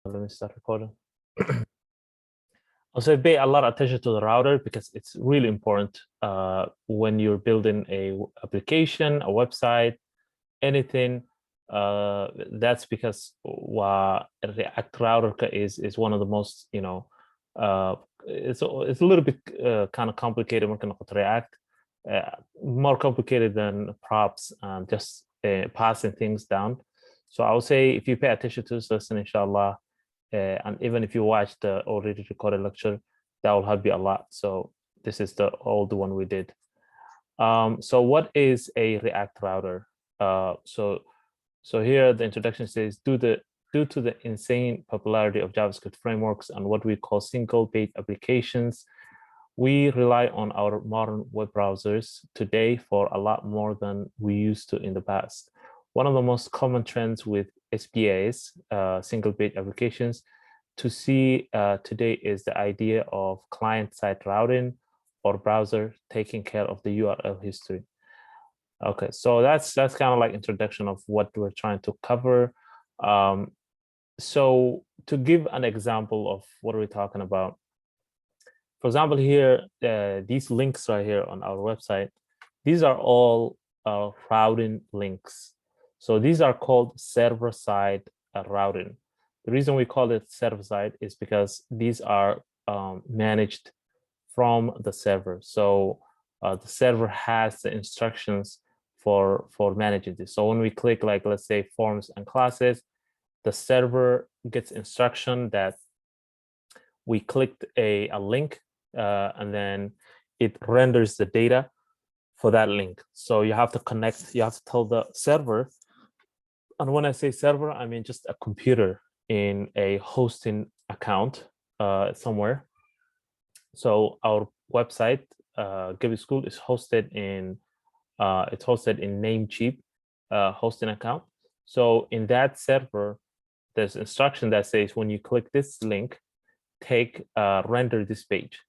So let me start recording. Also, pay a lot of attention to the router because it's really important when you're building a application, a website, anything. That's because React router is one of the most, it's a little bit kind of complicated. Marka noqoto React, more complicated than props and just passing things down. So I would say if you pay attention to this lesson, inshallah, and even if you watch the already recorded lecture, that will help you a lot. So this is the old one we did. So what is a React router? So here the introduction says, due to the insane popularity of JavaScript frameworks and what we call single-page applications, we rely on our modern web browsers today for a lot more than we used to in the past. One of the most common trends with SPAs, single-page applications, to see today is the idea of client-side routing or browser taking care of the URL history. Okay, so that's kind of like introduction of what we're trying to cover. So to give an example of what we're talking about, for example, here, these links right here on our website, these are all routing links. So these are called server-side routing. The reason we call it server-side is because these are managed from the server. So the server has the instructions for managing this. So when we click, like, let's say forms and classes, the server gets instruction that we clicked a link and then it renders the data for that link. So you have to connect, you have to tell the server. And when I say server, I mean just a computer in a hosting account somewhere. So our website, WEB School, is hosted in Namecheap hosting account. So in that server, there's instruction that says when you click this link, render this page,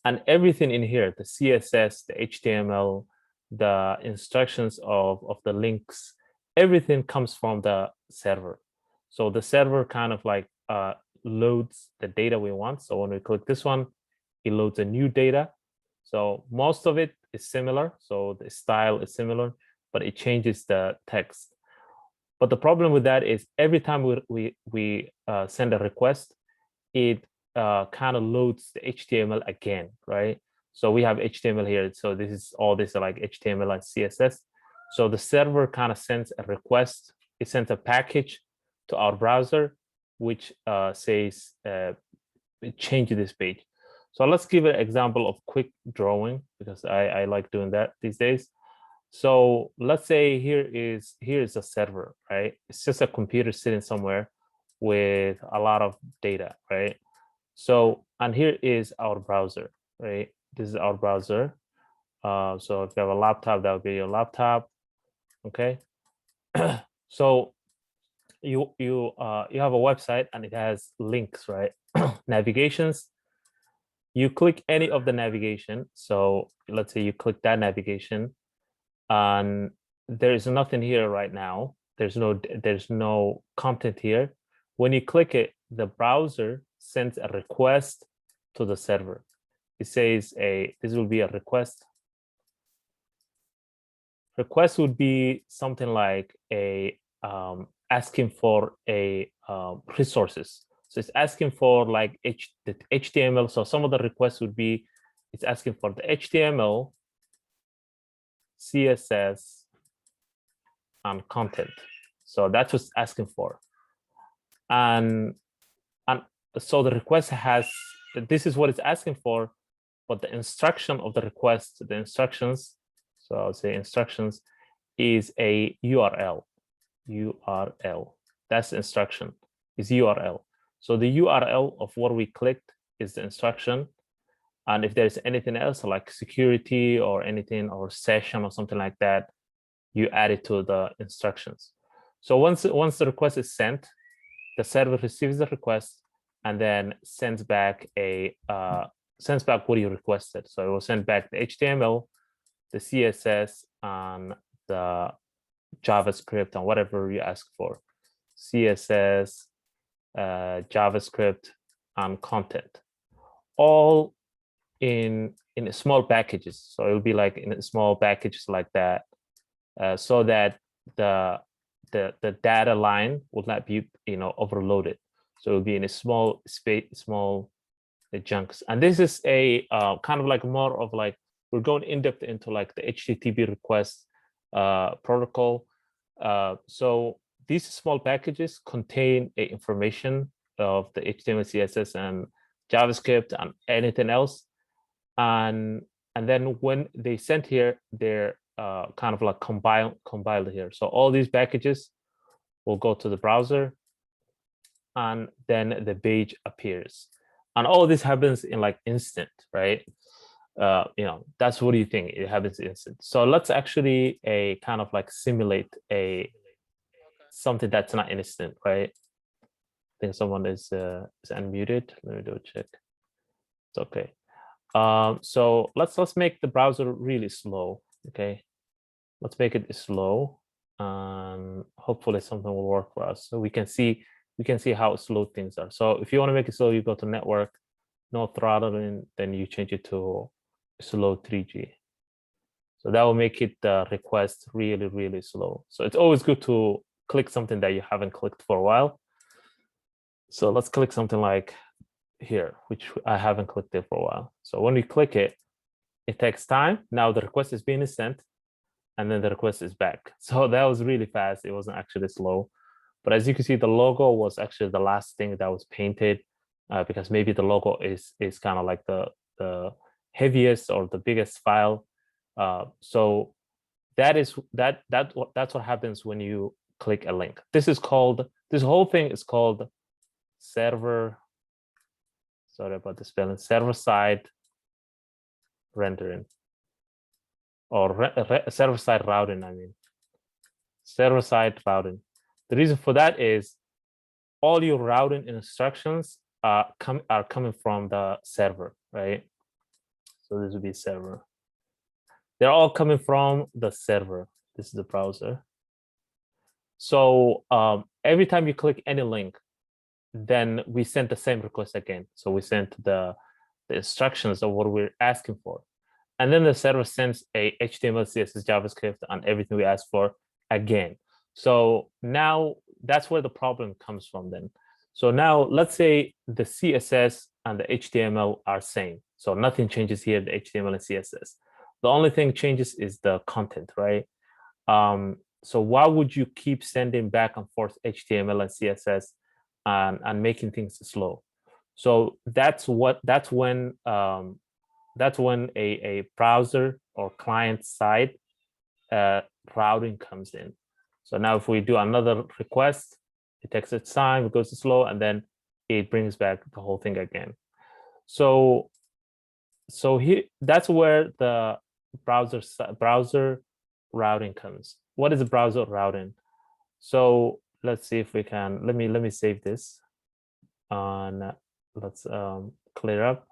and everything in here, the CSS, the HTML, the instructions of the links, everything comes from the server. So the server kind of like loads the data we want. So when we click this one, it loads a new data. So most of it is similar. So the style is similar, but it changes the text. But the problem with that is every time we send a request, it kind of loads the HTML again, right? So we have HTML here. So this is all this like HTML and CSS. So the server kind of sends a request. It sends a package to our browser, which says change this page. So let's give an example of quick drawing because I like doing that these days. So let's say here is a server, right? It's just a computer sitting somewhere with a lot of data, right? So, and here is our browser, right? This is our browser. So if you have a laptop, that would be your laptop, okay? So you have a website and it has links, right? Navigations. You click any of the navigation. So let's say you click that navigation, and there is nothing here right now. There's no content here. When you click it, the browser sends a request to the server. It says this will be a request. Request would be something like asking for resources. So it's asking for like the HTML. So some of the requests would be, it's asking for the HTML, CSS, and content. So that's what it's asking for. And so the request has, this is what it's asking for, but the instruction of the request, the instructions, so I'll say instructions, is a URL. That's the instruction, is URL. So the URL of what we clicked is the instruction. And if there's anything else like security or anything or session or something like that, you add it to the instructions. So once the request is sent, the server receives the request and then sends back what you requested. So it will send back the HTML, the CSS, and the JavaScript and whatever you ask for. CSS, JavaScript, and content, all in small packages. So it'll be like in small packages like that, so that the data line will not be overloaded. So it'll be in a small space, small chunks. And this is a kind of like more of like, we're going in depth into like the HTTP request protocol. So these small packages contain information of the HTML, CSS, and JavaScript and anything else. And then when they sent here, they're kind of like compiled here. So all these packages will go to the browser, and then the page appears. And all this happens in like instant, right? That's what do you think? It happens instant. So let's actually a kind of like simulate something that's not instant, right? I think someone is unmuted. Let me do a check. It's okay. So let's make the browser really slow. Okay, let's make it slow, and hopefully something will work for us. So we can see how slow things are. So if you want to make it slow, you go to network, no throttling, then you change it to slow 3G. So that will make it the request really, really slow. So it's always good to click something that you haven't clicked for a while. So let's click something like here, which I haven't clicked it for a while. So when we click it, it takes time. Now the request is being sent, and then the request is back. So that was really fast. It wasn't actually slow. But as you can see, the logo was actually the last thing that was painted, because maybe the logo is kind of like the heaviest or the biggest file. So that's what happens when you click a link. This whole thing is called server. Sorry about the spelling. Server-side rendering, or server-side routing. I mean, server-side routing. The reason for that is all your routing instructions are coming from the server, right? So this would be server. They're all coming from the server. This is the browser. So every time you click any link, then we send the same request again. So we sent the instructions of what we're asking for. And then the server sends a HTML, CSS, JavaScript, and everything we asked for again. So now that's where the problem comes from then. So now let's say the CSS and the HTML are same. So nothing changes here, the HTML and CSS. The only thing changes is the content, right? So why would you keep sending back and forth HTML and CSS and making things slow? So that's when a browser or client side routing comes in. So now if we do another request, it takes its time, it goes slow, and then it brings back the whole thing again. So here, that's where the browser routing comes. What is a browser routing? So let's see if we can, let me save this, and let's clear up.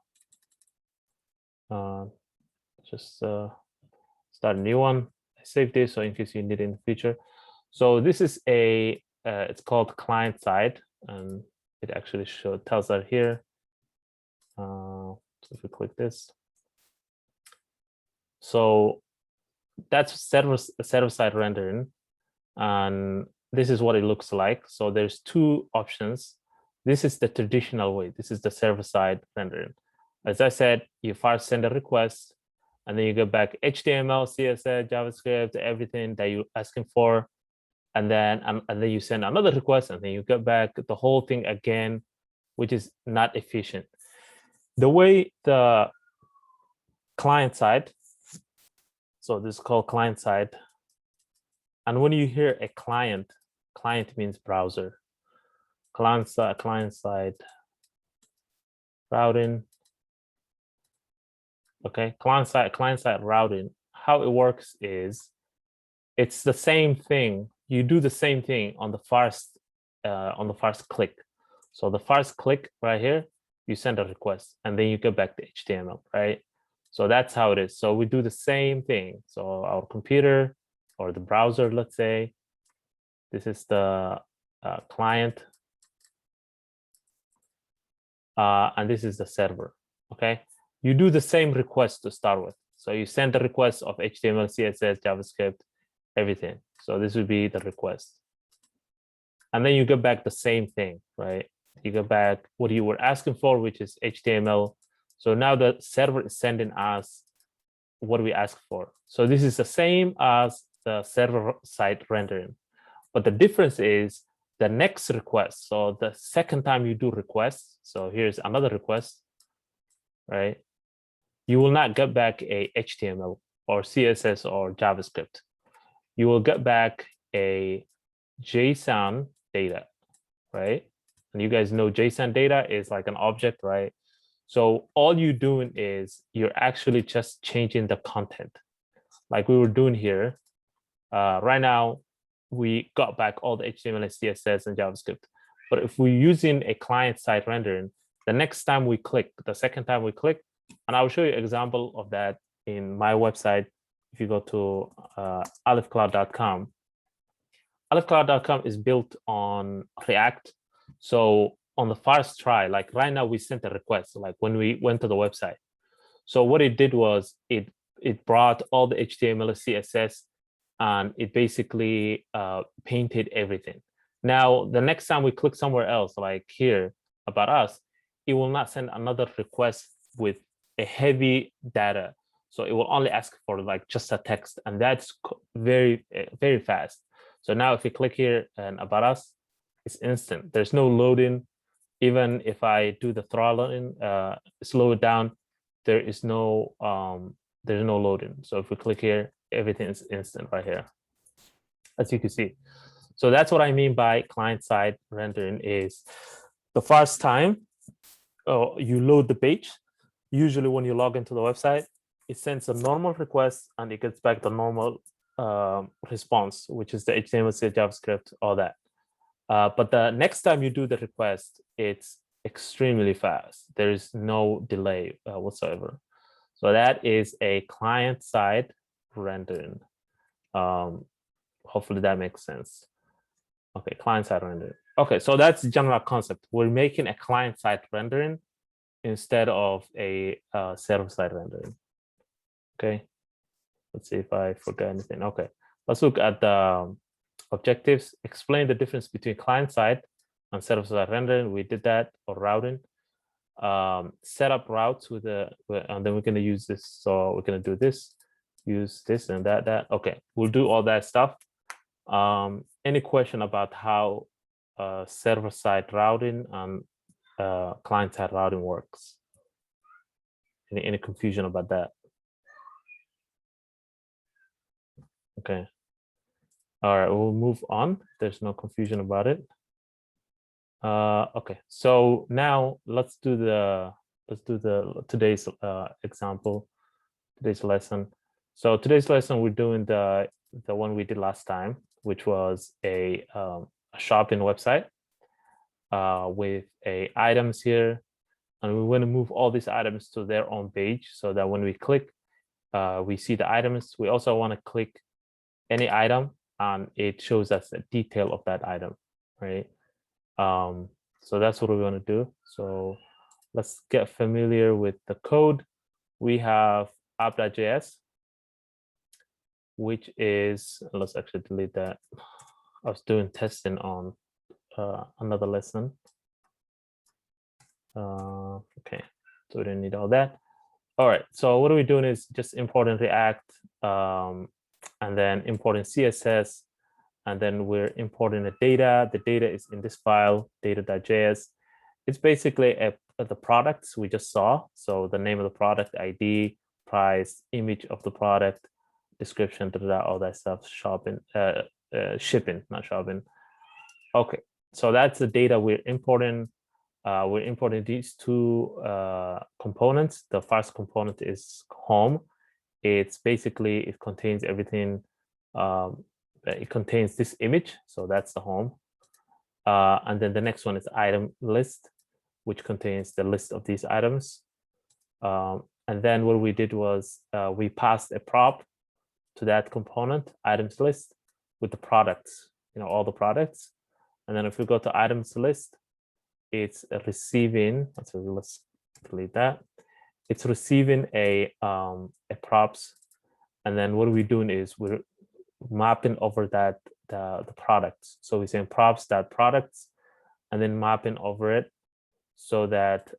Just start a new one. I saved this so in case you need it in the future. So this is it's called client side, and it actually tells that here. So if we click this, so that's server-side rendering, and this is what it looks like. So there's two options. This is the traditional way. This is the server-side rendering. As I said, you first send a request, and then you get back HTML, CSS, JavaScript, everything that you're asking for, and then you send another request, and then you get back the whole thing again, which is not efficient. The way the client side, so this is called client side, and when you hear a client means browser. Client side routing. Okay, client side routing. How it works is it's the same thing. You do the same thing on the first click. So the first click right here, you send a request, and then you get back the HTML, right? So that's how it is. So we do the same thing. So our computer or the browser, let's say, this is the client. and this is the server. Okay, you do the same request to start with. So you send the request of HTML, CSS, JavaScript, everything. So this would be the request. And then you get back the same thing, right? You go back what you were asking for, which is HTML. So now the server is sending us what we asked for. So this is the same as the server side rendering. But the difference is the next request. So the second time you do requests, so here's another request, right? You will not get back a HTML or CSS or JavaScript. You will get back a JSON data, right? And you guys know JSON data is like an object, right? So all you're doing is you're actually just changing the content like we were doing here. Right now, we got back all the HTML and CSS and JavaScript. But if we're using a client-side rendering, the next time we click, the second time we click, and I'll show you an example of that in my website. If you go to alifcloud.com, alifcloud.com is built on React. So on the first try, like right now, we sent a request, like when we went to the website. So what it did was it brought all the HTML, CSS, and it basically painted everything. Now, the next time we click somewhere else, like here, about us, it will not send another request with a heavy data. So it will only ask for like just a text, and that's very, very fast. So now if you click here and about us, it's instant. There's no loading. Even if I do the throttling, slow it down, there's no loading. So if we click here, everything is instant right here, as you can see. So that's what I mean by client-side rendering is the first time you load the page, usually when you log into the website, it sends a normal request and it gets back the normal response, which is the HTML, CSS, JavaScript, all that. But the next time you do the request, it's extremely fast. There is no delay whatsoever. So that is a client-side rendering. Hopefully that makes sense. Okay, client-side rendering. Okay, so that's the general concept. We're making a client-side rendering instead of a server-side rendering. Okay, let's see if I forgot anything. Okay, let's look at the objectives. Explain the difference between client-side and server-side rendering. We did that, or routing. Set up routes with and then we're going to use this. So we're going to do this, use this and that. Okay, we'll do all that stuff. Any question about how server-side routing and client-side routing works? Any confusion about that? Okay. All right, we'll move on. There's no confusion about it. Okay, so now let's do today's example, today's lesson. So today's lesson, we're doing the one we did last time, which was a shopping website with items here, and we want to move all these items to their own page so that when we click, we see the items. We also want to click any item, and it shows us the detail of that item, right? So that's what we want to do. So let's get familiar with the code. We have app.js, which is, let's actually delete that. I was doing testing on another lesson. Okay, so we don't need all that. All right, so what are we doing is just importing React and then importing CSS. And then we're importing the data. The data is in this file, data.js. It's basically the products we just saw. So the name of the product, ID, price, image of the product, description, all that stuff, shipping, not shopping. Okay, so that's the data we're importing. We're importing these two components. The first component is home. It's basically, it contains everything. It contains this image, so that's the home. And then the next one is item list, which contains the list of these items. And then what we did was we passed a prop to that component, items list, with the products, all the products. And then if we go to items list, it's receiving, so let's delete that. It's receiving a props, and then what we're doing is we're mapping over that the products. So we're saying props.products, and then mapping over it so that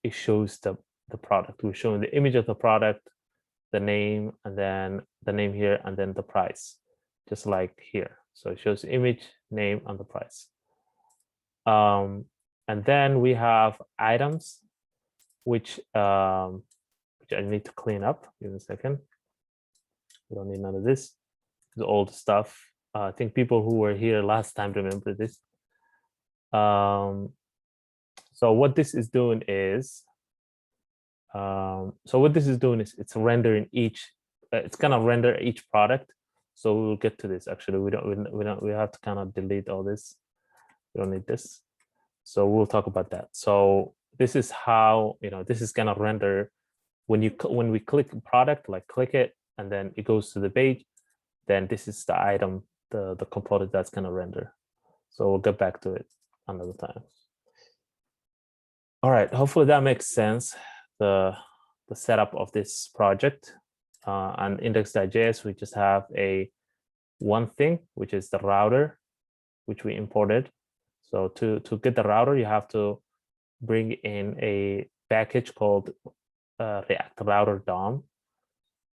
it shows the product. We're showing the image of the product, the name, and then the name here, and then the price, just like here. So it shows the image, name, and the price. And then we have items, which I need to clean up. Give me a second. We don't need none of this. The old stuff. I think people who were here last time remember this. So what this is doing is, it's rendering each. It's gonna render each product. So we'll get to this. Actually, we have to kind of delete all this. We don't need this. So we'll talk about that. So this is how, this is gonna render when we click product, like click it, and then it goes to the page. Then this is the item, the component that's gonna render. So we'll get back to it another time. All right, hopefully that makes sense. The setup of this project. On index.js, we just have one thing, which is the router, which we imported. So to get the router, you have to bring in a package called React Router DOM.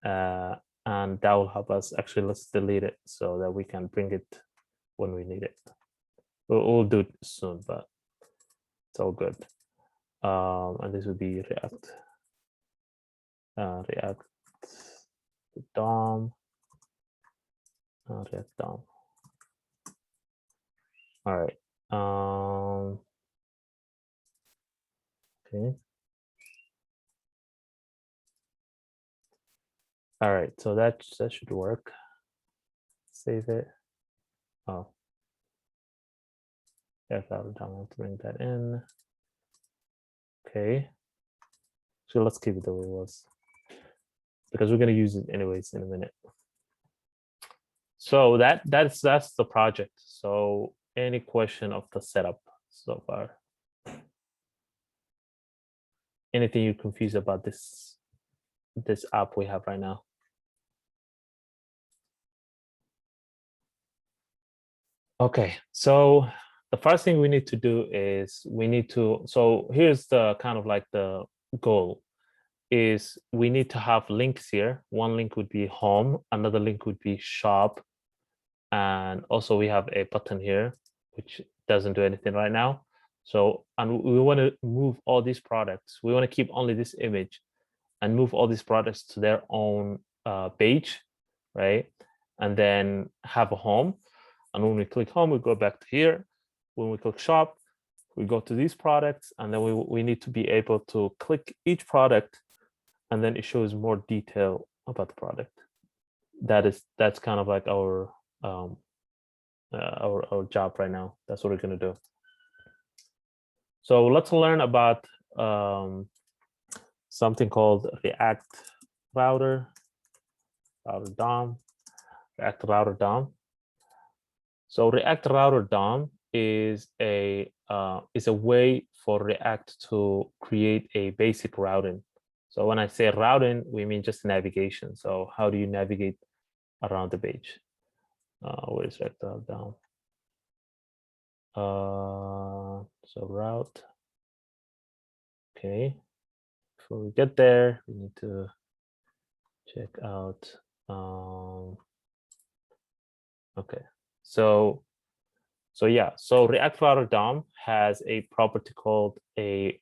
And that will help us. Actually, let's delete it so that we can bring it when we need it. We'll do it soon, but it's all good. And this would be React DOM. React DOM. All right. Okay. All right, so that should work. Save it. Oh, yeah, I have to bring that in. Okay. So let's keep it the way it was, because we're gonna use it anyways in a minute. So that's the project. So any question of the setup so far? Anything you're confused about this app we have right now? Okay, so the first thing we need to do is so here's the kind of like the goal is we need to have links here. One link would be home, another link would be shop, and also we have a button here which doesn't do anything right now. So, and we want to move all these products. We want to keep only this image and move all these products to their own page, right? And then have a home. And when we click home, we go back to here. When we click shop, we go to these products, and then we need to be able to click each product, and then it shows more detail about the product. That's kind of like our job right now. That's what we're gonna do. So let's learn about something called React Router DOM. React Router DOM. So React Router DOM is a way for React to create a basic routing. So when I say routing, we mean just navigation. So how do you navigate around the page? Where is React Router DOM? So route. Okay. Before we get there, we need to check out. Okay. So yeah, so React Router DOM has a property called a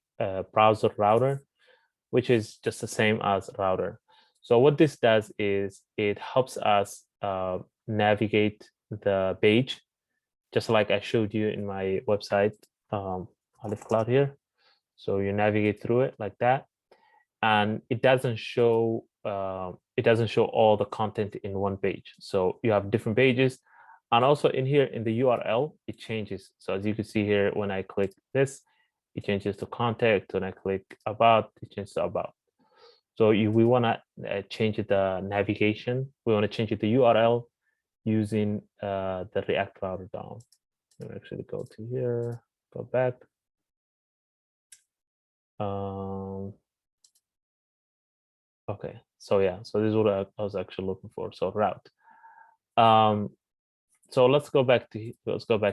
browser router, which is just the same as router. So what this does is it helps us navigate the page, just like I showed you in my website, Olive Cloud here. So you navigate through it like that, and it doesn't show all the content in one page. So you have different pages. And also in here in the URL, it changes. So as you can see here, when I click this, it changes to contact. When I click about, it changes to about. So we want to change the navigation. We want to change it to URL using the React Router DOM. Let me actually go to here, go back. Okay, so yeah, so this is what I was actually looking for. So route. So let's go back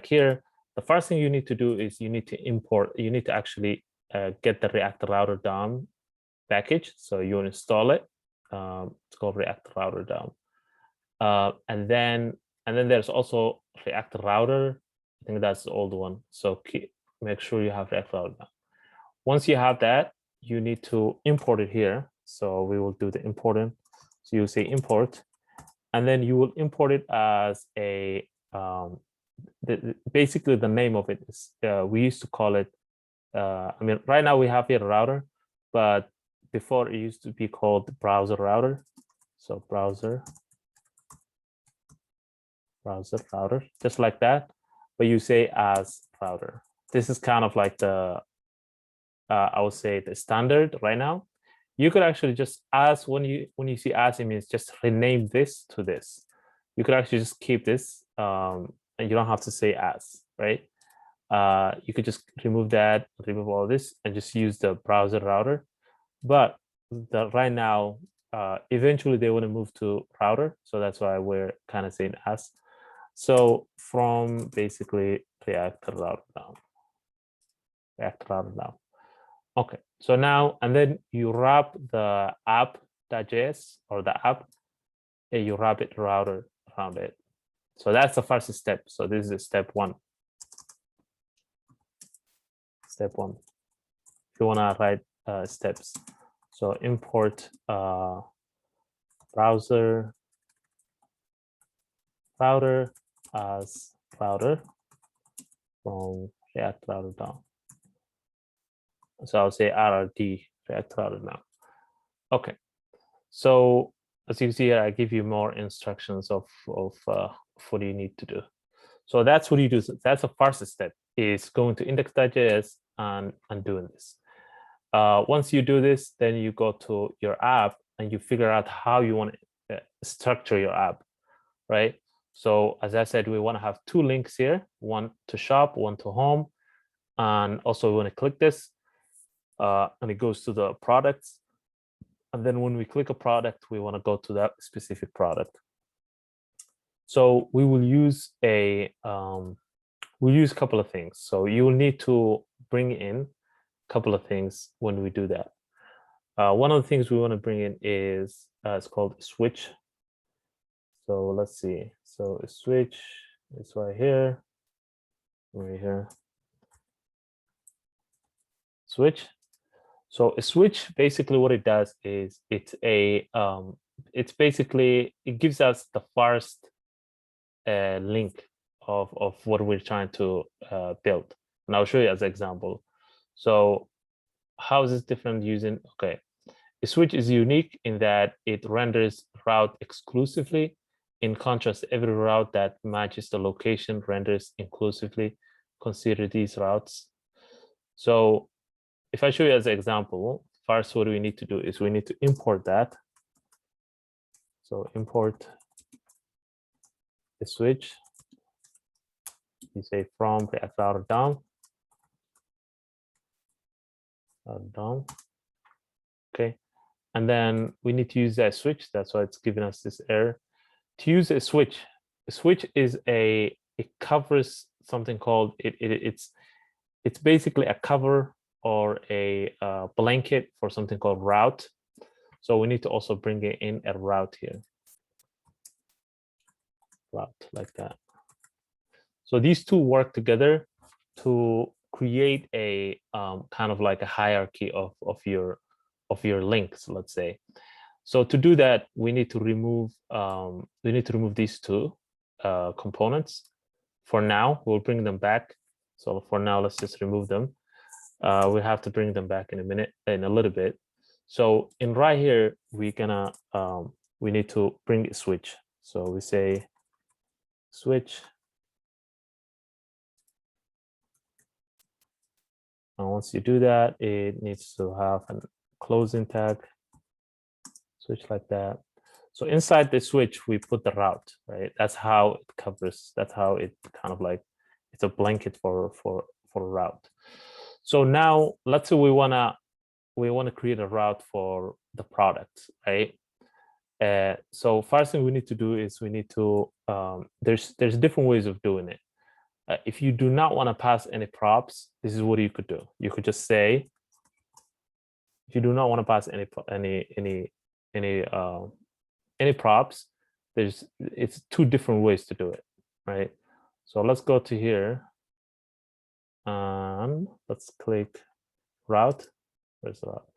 here. The first thing you need to do is you need to actually get the React Router DOM package. So you install it. It's called React Router DOM. And then there's also React Router. I think that's the old one. So make sure you have React Router DOM. Once you have that, you need to import it here. So we will do the importing. So you say import, and then you will import it as a basically the name of it is we used to call it. I mean, right now we have here a router, but before it used to be called browser router. So browser router, just like that, but you say as router. This is kind of like the I would say the standard right now. You could actually just as when you see as, it means just rename this to this. You could actually just keep this and you don't have to say as, right? You could just remove that, remove all this, and just use the browser router. But right now, eventually they want to move to router, so that's why we're kind of saying as. So from basically React Router down. Okay, so now, and then you wrap the app.js or the app, and you wrap it router around it. So that's the first step. So this is step one. Step one. If you want to write steps, so import browser router as router from React Router down. So I'll say RRD React Router now. Okay. So as you see here, I give you more instructions of what you need to do. So that's what you do. That's the first step, is going to index.js and doing this. Once you do this, then you go to your app and you figure out how you want to structure your app, right? So as I said, we want to have two links here, one to shop, one to home. And also we want to click this and it goes to the products. And then when we click a product, we want to go to that specific product. So we will use a couple of things. So you will need to bring in a couple of things when we do that. One of the things we want to bring in is it's called switch. So let's see. So a switch is right here. Switch. So a switch, basically what it does is it's basically, it gives us the first link of what we're trying to build. And I'll show you as an example. So how is this different using, okay. A switch is unique in that it renders route exclusively. In contrast, every route that matches the location renders inclusively. Consider these routes. So if I show you as an example, first what we need to do is we need to import that. So import the switch. You say from React Router down. Okay. And then we need to use that switch. That's why it's giving us this error. To use a switch is it covers something called it's basically a cover or a blanket for something called route. So we need to also bring in a route here. Route like that. So these two work together to create a kind of like a hierarchy of your links, let's say. So to do that, we need to remove these two components. For now, we'll bring them back. So for now, let's just remove them. We have to bring them back in a little bit. So in right here, we need to bring a switch. So we say switch. And once you do that, it needs to have a closing tag. Switch like that. So inside the switch, we put the route, right? That's how it covers. That's how it kind of like, it's a blanket for a route. So now let's say we wanna create a route for the product, right? So first thing we need to do is we need to, there's different ways of doing it. If you do not want to pass any props, this is what you could do. You could just say, if you do not want to pass any props, it's two different ways to do it, right? So let's go to here and let's click route. Where's the route?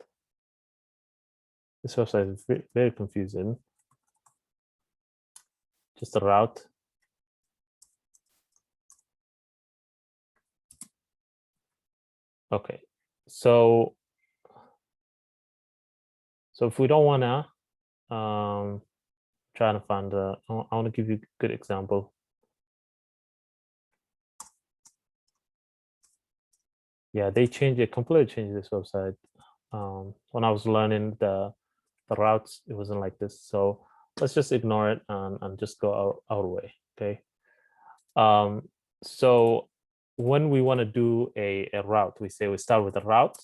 This website is very, very confusing. Just a route. Okay, so if we don't wanna try to find I want to give you a good example. Yeah, they completely changed this website. When I was learning the routes, it wasn't like this. So let's just ignore it and just go our way, okay? So when we want to do a route, we say we start with a route,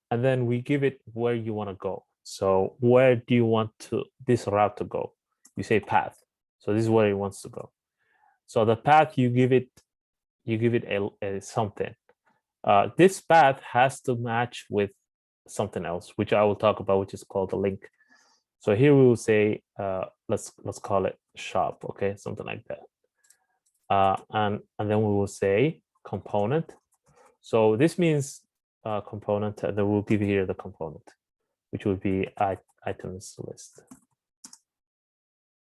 and then we give it where you want to go. So where do you want this route to go? You say path. So this is where it wants to go. So the path, you give it a something. This path has to match with something else, which I will talk about, which is called a link. So here we will say, let's call it shop, okay, something like that. And then we will say component. So this means component, and then we'll give here the component, which would be items list,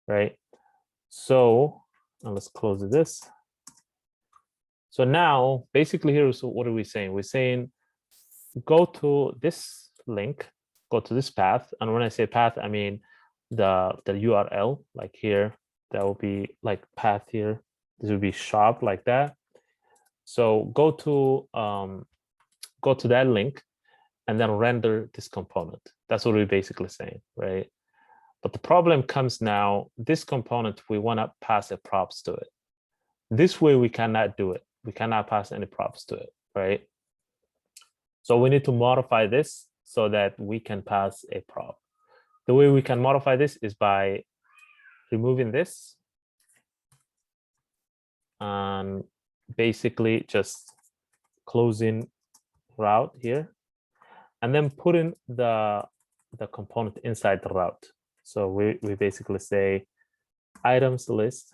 right? So let's close this. So now, basically here, so what are we saying? We're saying go to this link, go to this path. And when I say path, I mean the URL, like here, that will be like path here. This would be shop like that. So go to that link and then render this component. That's what we're basically saying, right? But the problem comes now, this component, we want to pass a props to it. This way we cannot do it. We cannot pass any props to it, right? So we need to modify this so that we can pass a prop. The way we can modify this is by removing this and basically just closing route here and then putting the component inside the route. So we basically say items list,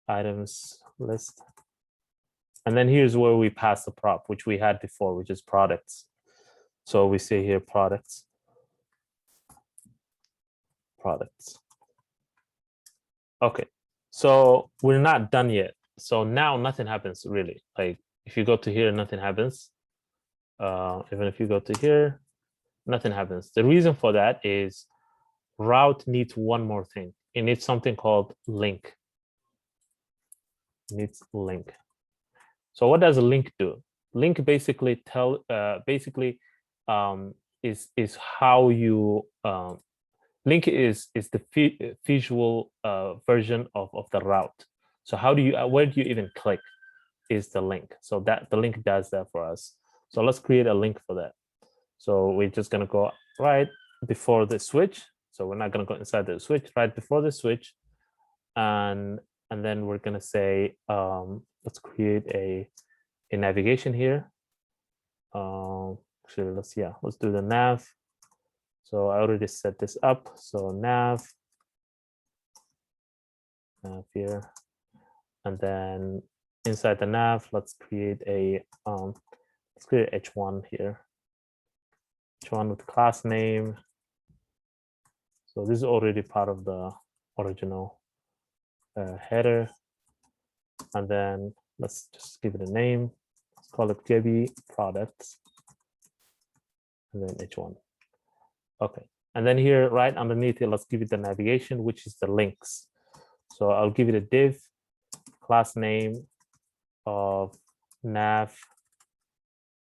and then here's where we pass the prop, which we had before, which is products. So we say here products. Okay, so we're not done yet. So now nothing happens really. Like if you go to here, nothing happens. Even if you go to here, nothing happens. The reason for that is route needs one more thing. It needs something called link. It needs link. So what does a link do? Link basically is how you link is the visual version of the route. So how do you where do you even click is the link. So that the link does that for us. So let's create a link for that. So we're just gonna go right before the switch. So we're not gonna go inside the switch, right before the switch, and then we're gonna say let's create a navigation here. Actually, let's do the nav. So I already set this up. So nav here, and then inside the nav, let's create a h1 here. H1 with class name. So this is already part of the original header, and then let's just give it a name. Let's call it WEB products, and then h1. Okay, and then here right underneath it, let's give it the navigation, which is the links. So I'll give it a div class name of nav,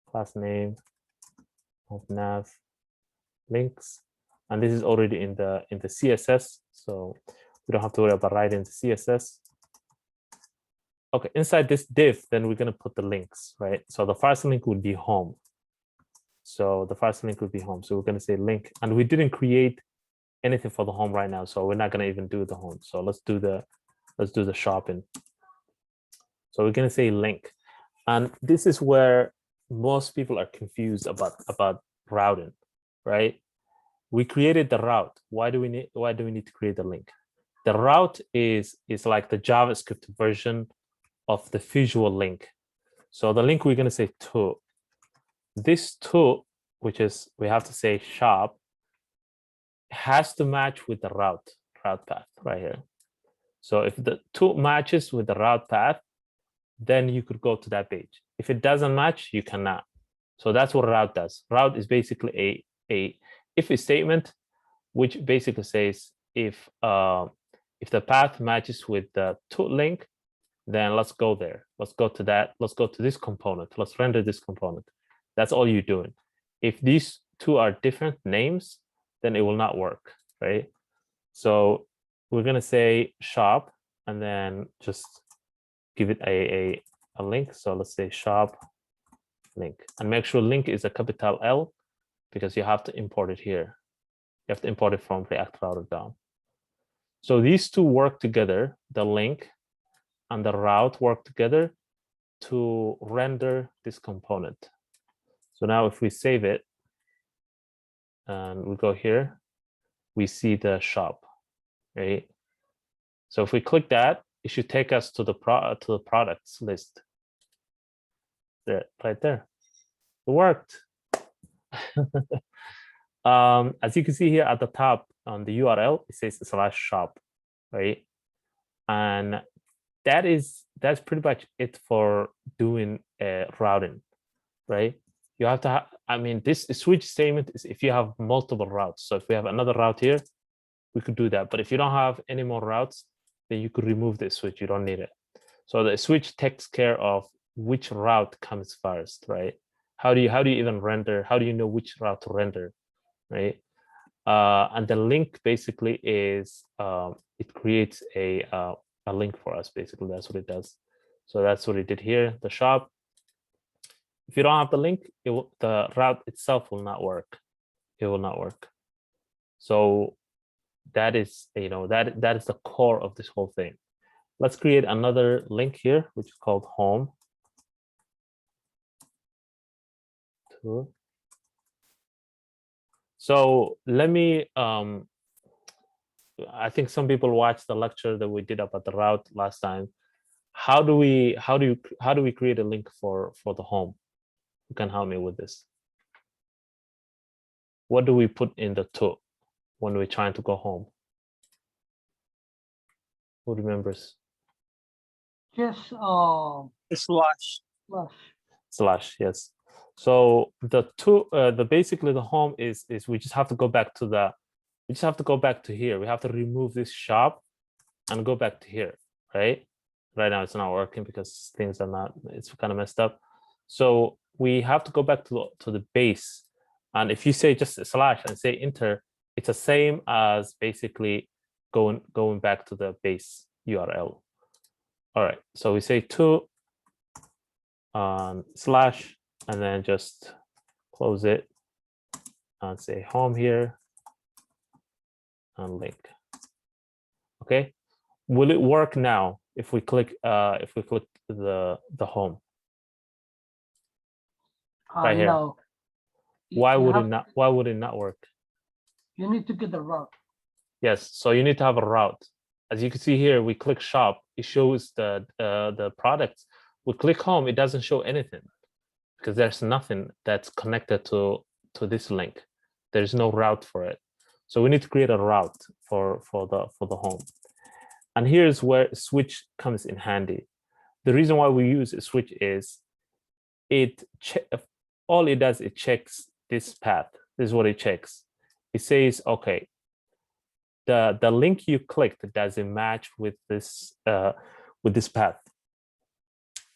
class name of nav links, and this is already in the CSS, so we don't have to worry about writing the CSS. Okay, inside this div, then we're gonna put the links, right? So the first link would be home. So the first link would be home. So we're going to say link, and we didn't create anything for the home right now, so we're not going to even do the home. So let's do the shopping. So we're going to say link, and this is where most people are confused about routing, right? We created the route. Why do we need to create the link? The route is like the JavaScript version of the visual link. So the link we're going to say to. This to, which is we have to say shop, has to match with the route path right here. So if the to matches with the route path, then you could go to that page. If it doesn't match, you cannot. So that's what route does. Route is basically a if statement, which basically says if the path matches with the to link, then let's go there. Let's go to that. Let's go to this component. Let's render this component. That's all you're doing. If these two are different names, then it will not work, right? So we're gonna say shop and then just give it a link. So let's say shop link, and make sure link is a capital L because you have to import it here. You have to import it from React Router down. So these two work together, the link and the route work together to render this component. So now if we save it and we go here, we see the shop, right? So if we click that, it should take us to the products list. There, right there. It worked. As you can see here at the top on the URL, it says /shop, right? And that's pretty much it for doing routing, right? You have to I mean, this switch statement is if you have multiple routes. So if we have another route here, we could do that. But if you don't have any more routes, then you could remove the switch. You don't need it. So the switch takes care of which route comes first, right? How do you even render? How do you know which route to render, right? And the link basically is it creates a link for us. Basically, that's what it does. So that's what it did here. The shop. If you don't have the link, the route itself will not work. It will not work. So that is that is the core of this whole thing. Let's create another link here, which is called home. So let me I think some people watched the lecture that we did about the route last time. How do we create a link for the home? Who can help me with this? What do we put in the to when we're trying to go home? Who remembers? Just slash, yes. So the to basically the home is we just have to go back to here. We have to remove this shop and go back to here, right? Right now it's not working because things are not, it's kind of messed up. So we have to go back to the base. And if you say just slash and say enter, it's the same as basically going back to the base URL. All right, so we say to slash and then just close it and say home here and link. Okay, will it work now if we click the home right here? No. Why would it not work? You need to get the route. Yes, so you need to have a route. As you can see here, we click shop, it shows the products. We click home, it doesn't show anything because there's nothing that's connected to this link. There's no route for it. So we need to create a route for the home. And here's where switch comes in handy. The reason why we use a switch is all it does, it checks this path. This is what it checks. It says, okay, the link you clicked doesn't match with this path.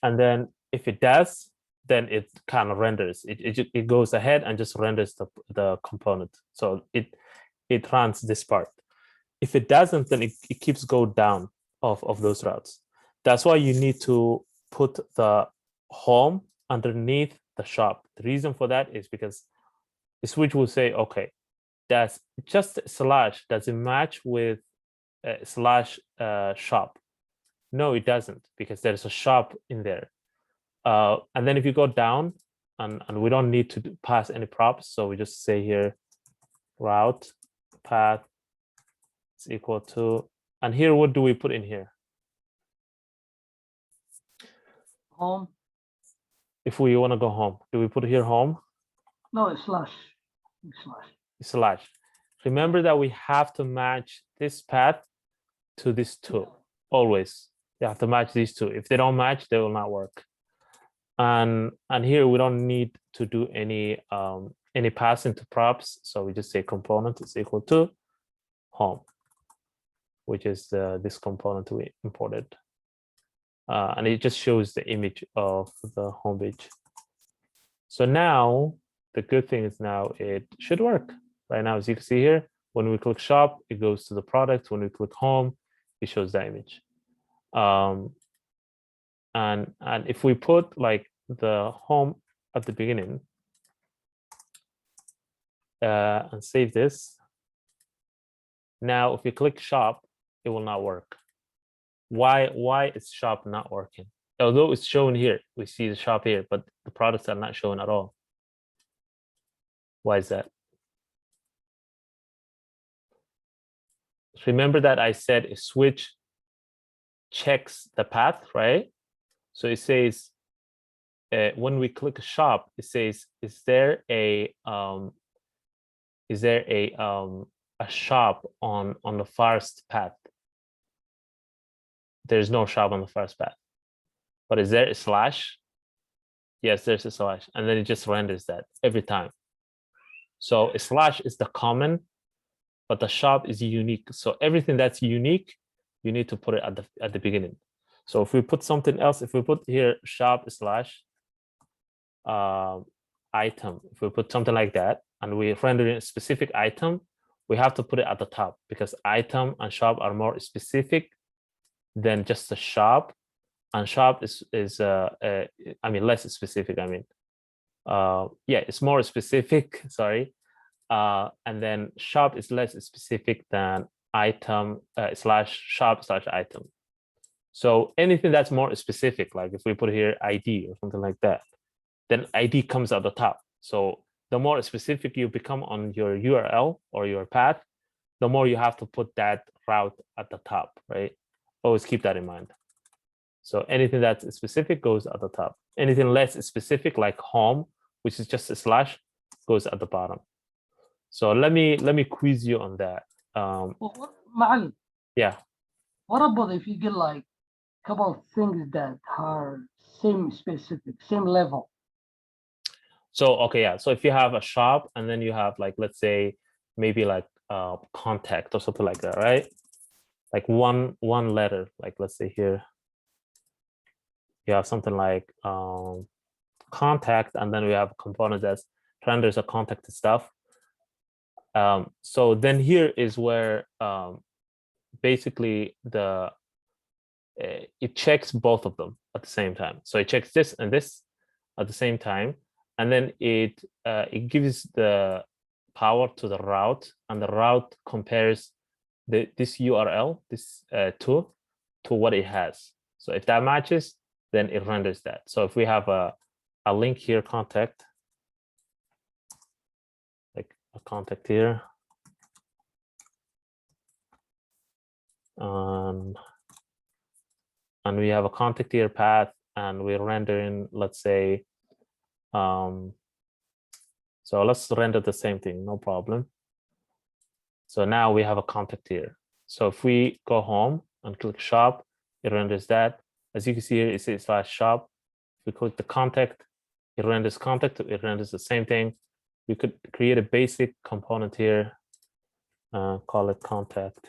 And then if it does, then it kind of renders. It goes ahead and just renders the component. So it runs this part. If it doesn't, then it keeps going down of those routes. That's why you need to put the home underneath the shop. The reason for that is because Switch will say, okay, that's just slash, does it match with slash shop? No, it doesn't, because there's a shop in there. And then if you go down, and we don't need to pass any props, so we just say here route path is equal to, and here what do we put in here? Home. If we want to go home, do we put here home? No, it's slash. Slash. Slash. Remember that we have to match this path to this two. Always you have to match these two. If they don't match, they will not work. And here we don't need to do any passing to props, so we just say component is equal to home, which is this component we imported, and it just shows the image of the home page. So now the good thing is now it should work right now. As you can see here, when we click shop, it goes to the product. When we click home, it shows the image. And if we put like the home at the beginning and save this, now if you click shop, it will not work. Why is shop not working? Although it's shown here, we see the shop here, but the products are not shown at all. Why is that? Remember that I said a switch checks the path, right? So it says when we click shop, it says, is there a shop on the first path? There's no shop on the first path, but is there a slash? Yes, there's a slash, and then it just renders that every time. So a slash is the common, but the shop is unique. So everything that's unique, you need to put it at the beginning. So if we put something else, if we put here shop slash item, if we put something like that, and we render in a specific item, we have to put it at the top, because item and shop are more specific than just the shop, and shop is I mean less specific. I mean, yeah, it's more specific. Sorry, and then shop is less specific than item slash shop slash item. So anything that's more specific, like if we put here ID or something like that, then ID comes at the top. So the more specific you become on your URL or your path, the more you have to put that route at the top, right? Always keep that in mind. So anything that's specific goes at the top. Anything less specific, like home, which is just a slash, goes at the bottom. So let me quiz you on that. Ma'al, Yeah. what about if you get like a couple of things that are same specific, same level? So okay, yeah. So if you have a shop and then you have like, let's say maybe like contact or something like that, right? Like one letter, like let's say here you have something like contact, and then we have a component that's renders a contact stuff. So then here is where basically it checks both of them at the same time. So it checks this and this at the same time, and then it gives the power to the route, and the route compares this URL, this to what it has. So if that matches, then it renders that. So if we have a link here, contact, like a contact here, and we have a contact here path, and we render in, let's say, so let's render the same thing, no problem. So now we have a contact here. So if we go home and click shop, it renders that. As you can see here, it says slash shop. If we click the contact, it renders contact, it renders the same thing. We could create a basic component here, call it contact.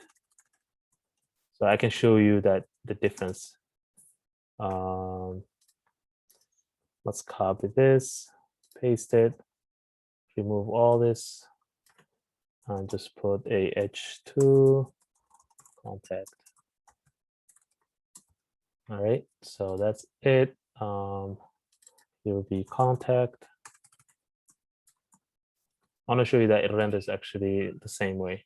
So I can show you that the difference. Let's copy this, paste it, remove all this, and just put a h2 contact. All right, so that's it. Here will be contact. I want to show you that it renders actually the same way.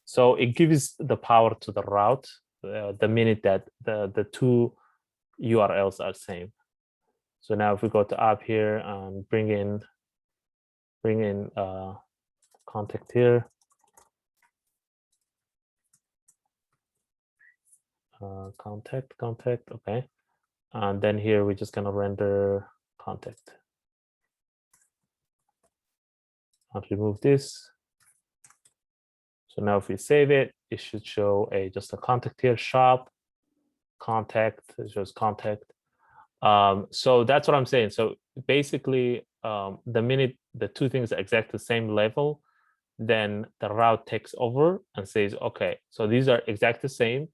So it gives the power to the route the minute that the two URLs are same. So now if we go to app here and bring in contact here, contact, okay. And then here we're just gonna render contact. I'll remove this. So now if we save it, it should show just a contact here, shop, contact, it shows contact. So that's what I'm saying. So basically, the minute the two things are exactly the same level, then the route takes over and says, okay, so these are exactly the same,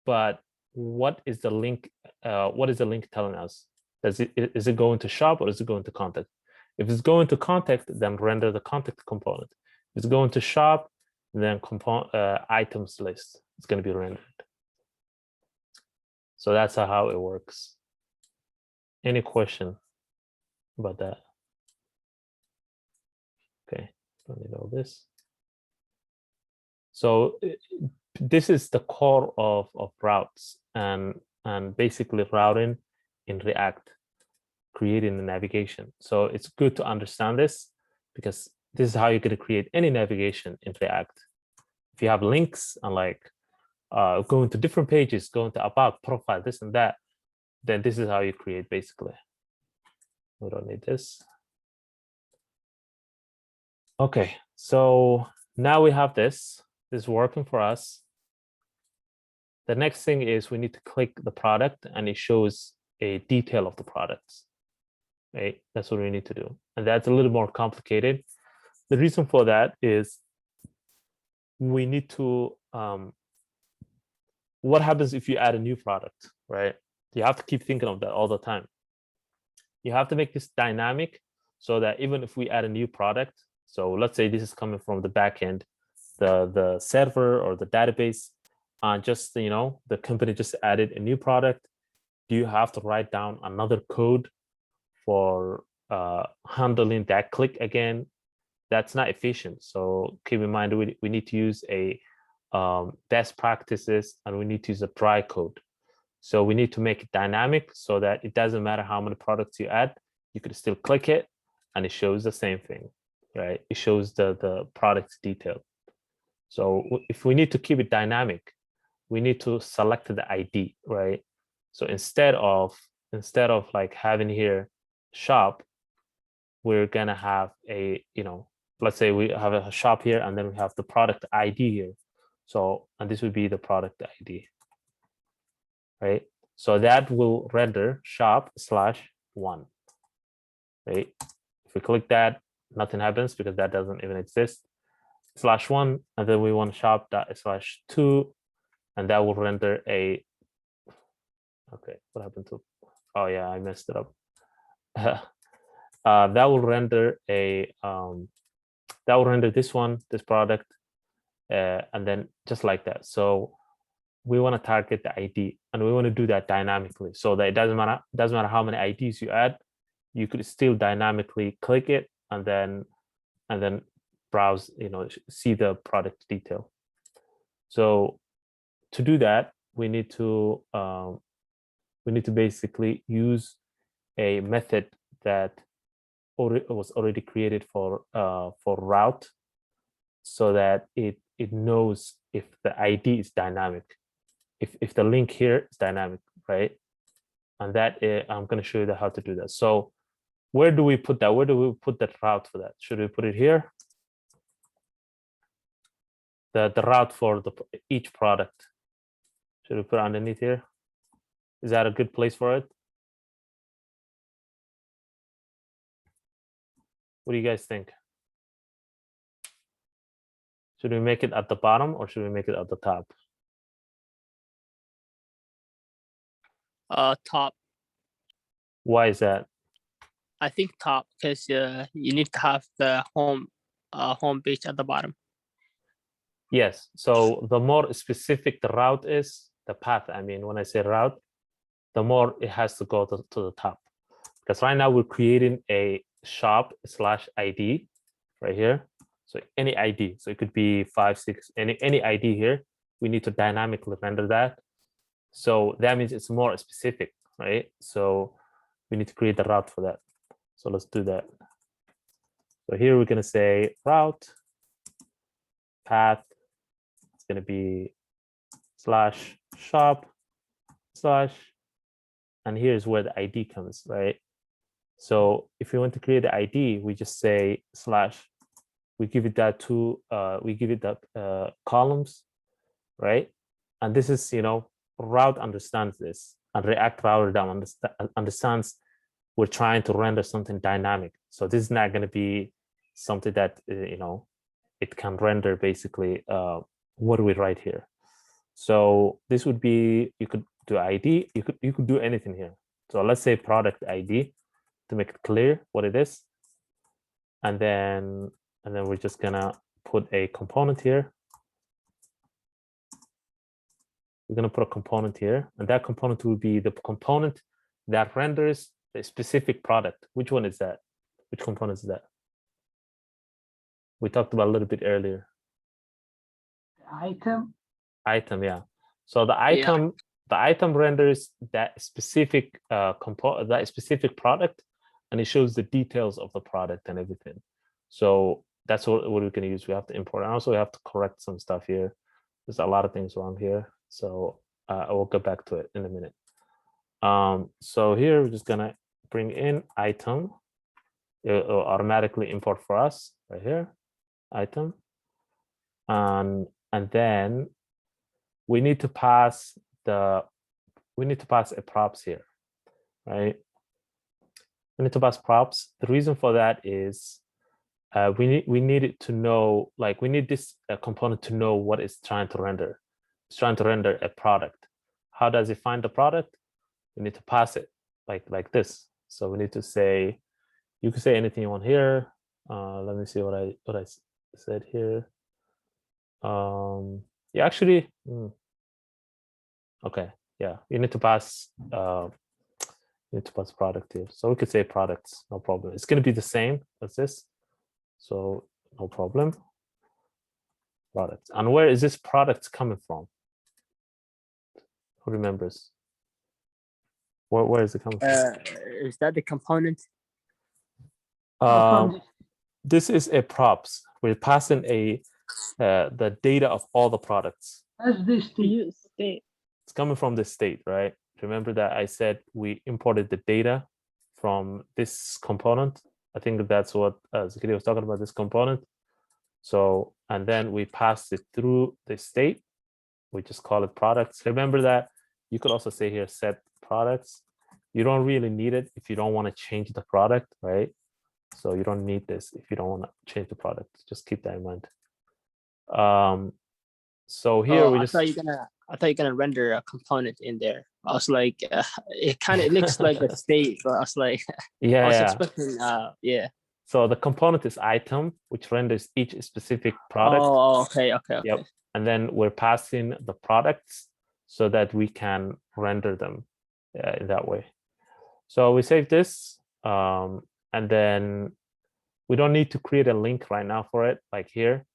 but what is the link? What is the link telling us? Is it going to shop or is it going to contact? If it's going to contact, then render the contact component. If it's going to shop, then items list is going to be rendered. So that's how it works. Any question about that? Okay, don't need all this. So this is the core of routes and basically routing in React, creating the navigation. So it's good to understand this because this is how you're going to create any navigation in React. If you have links and like going to different pages, going to about, profile, this and that, then this is how you create basically. We don't need this. Okay, so now we have this. This is working for us. The next thing is we need to click the product and it shows a detail of the products. Right? That's what we need to do. And that's a little more complicated. The reason for that is we need to, what happens if you add a new product, right? You have to keep thinking of that all the time. You have to make this dynamic so that even if we add a new product, so let's say this is coming from the backend, the server or the database, just, you know, the company just added a new product. Do you have to write down another code for handling that click again? That's not efficient. So keep in mind, we need to use a best practices and we need to use a dry code. So we need to make it dynamic so that it doesn't matter how many products you add, you could still click it and it shows the same thing, right? It shows the product detail. So if we need to keep it dynamic, we need to select the ID, right? So instead of like having here shop, we're gonna have a, you know, let's say we have a shop here and then we have the product ID here. So, and this would be the product ID, right? So that will render shop/1, right? If we click that, nothing happens because that doesn't even exist. /1, and then we want shop./2, and that will render a, okay, what happened to, oh yeah, I messed it up. That will render a, that will render this one, this product, and then just like that. So we want to target the ID and we want to do that dynamically so that it doesn't matter how many IDs you add, you could still dynamically click it and then browse, you know, see the product detail. So to do that, we need to basically use a method that was already created for route, so that it knows if the ID is dynamic, if the link here is dynamic, right? And that I'm going to show you how to do that. So where do we put that? Where do we put that route for that? Should we put it here? The route for each product. Should we put it underneath here? Is that a good place for it? What do you guys think? Should we make it at the bottom or should we make it at the top? Top. Why is that? I think top because you need to have the home page at the bottom. Yes. So the more specific the route is, the path, I mean, when I say route, the more it has to go to the top. Because right now we're creating a shop/ID, right here. So any ID, so it could be 5, 6, any ID here, we need to dynamically render that. So that means it's more specific, right? So we need to create the route for that. So let's do that. So here we're gonna say route path. It's gonna be /shop/ and here's where the ID comes, right? So if we want to create the ID, we just say / we give it that to we give it that columns, right? And this is, route understands this, and React router understands we're trying to render something dynamic. So this is not going to be something that it can render basically what do we write here. So this would be, you could do ID, you could do anything here. So let's say product ID to make it clear what it is, and then we're just gonna put a component here. We're gonna put a component here, and that component will be the component that renders a specific product. Which one is that? Which component is that? We talked about a little bit earlier. Item, yeah. So the item renders that specific component, that specific product, and it shows the details of the product and everything. So that's what we're going to use. We have to import, and also we have to correct some stuff here. There's a lot of things wrong here, so I will get back to it in a minute. So here we're just gonna bring in item. It will automatically import for us right here, item, and then we need to pass a props here, right? We need to pass props. The reason for that is we need it to know, like we need this component to know what it's trying to render. It's trying to render a product. How does it find the product? We need to pass it like this. So we need to say, you can say anything you want here. Let me see what I said here. Yeah, actually, okay, yeah, you need to pass product here. So we could say products, no problem. It's going to be the same as this, so no problem. Products. And where is this product coming from? Who remembers? Where is it coming from? Is that the component? This is a props. We're passing the data of all the products. As this State. It's coming from the state, right? Remember that I said we imported the data from this component. I think that's what Zakiri was talking about, this component. So, and then we passed it through the state. We just call it products. Remember that you could also say here, set products. You don't really need it if you don't want to change the product, right? So you don't need this if you don't want to change the product. Just keep that in mind. So here we just. I thought you're gonna render a component in there. I was like, it looks like a state, but I was like, yeah, I was expecting, yeah. So the component is item, which renders each specific product. Oh, okay. Yep. And then we're passing the products so that we can render them in that way. So we save this, and then we don't need to create a link right now for it, like here.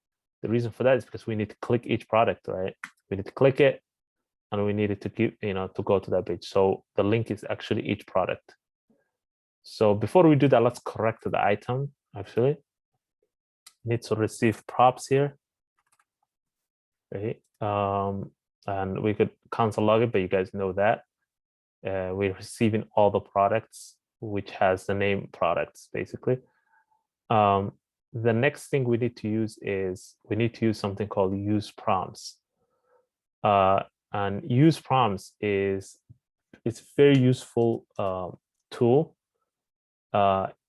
The reason for that is because we need to click each product, right? We need to click it, and we need it to give, to go to that page. So the link is actually each product. So before we do that, let's correct the item. Actually, need to receive props here, right? And we could console log it, but you guys know that we're receiving all the products, which has the name products basically. The next thing we need to use is we need to use something called use prompts. And use prompts it's a very useful tool.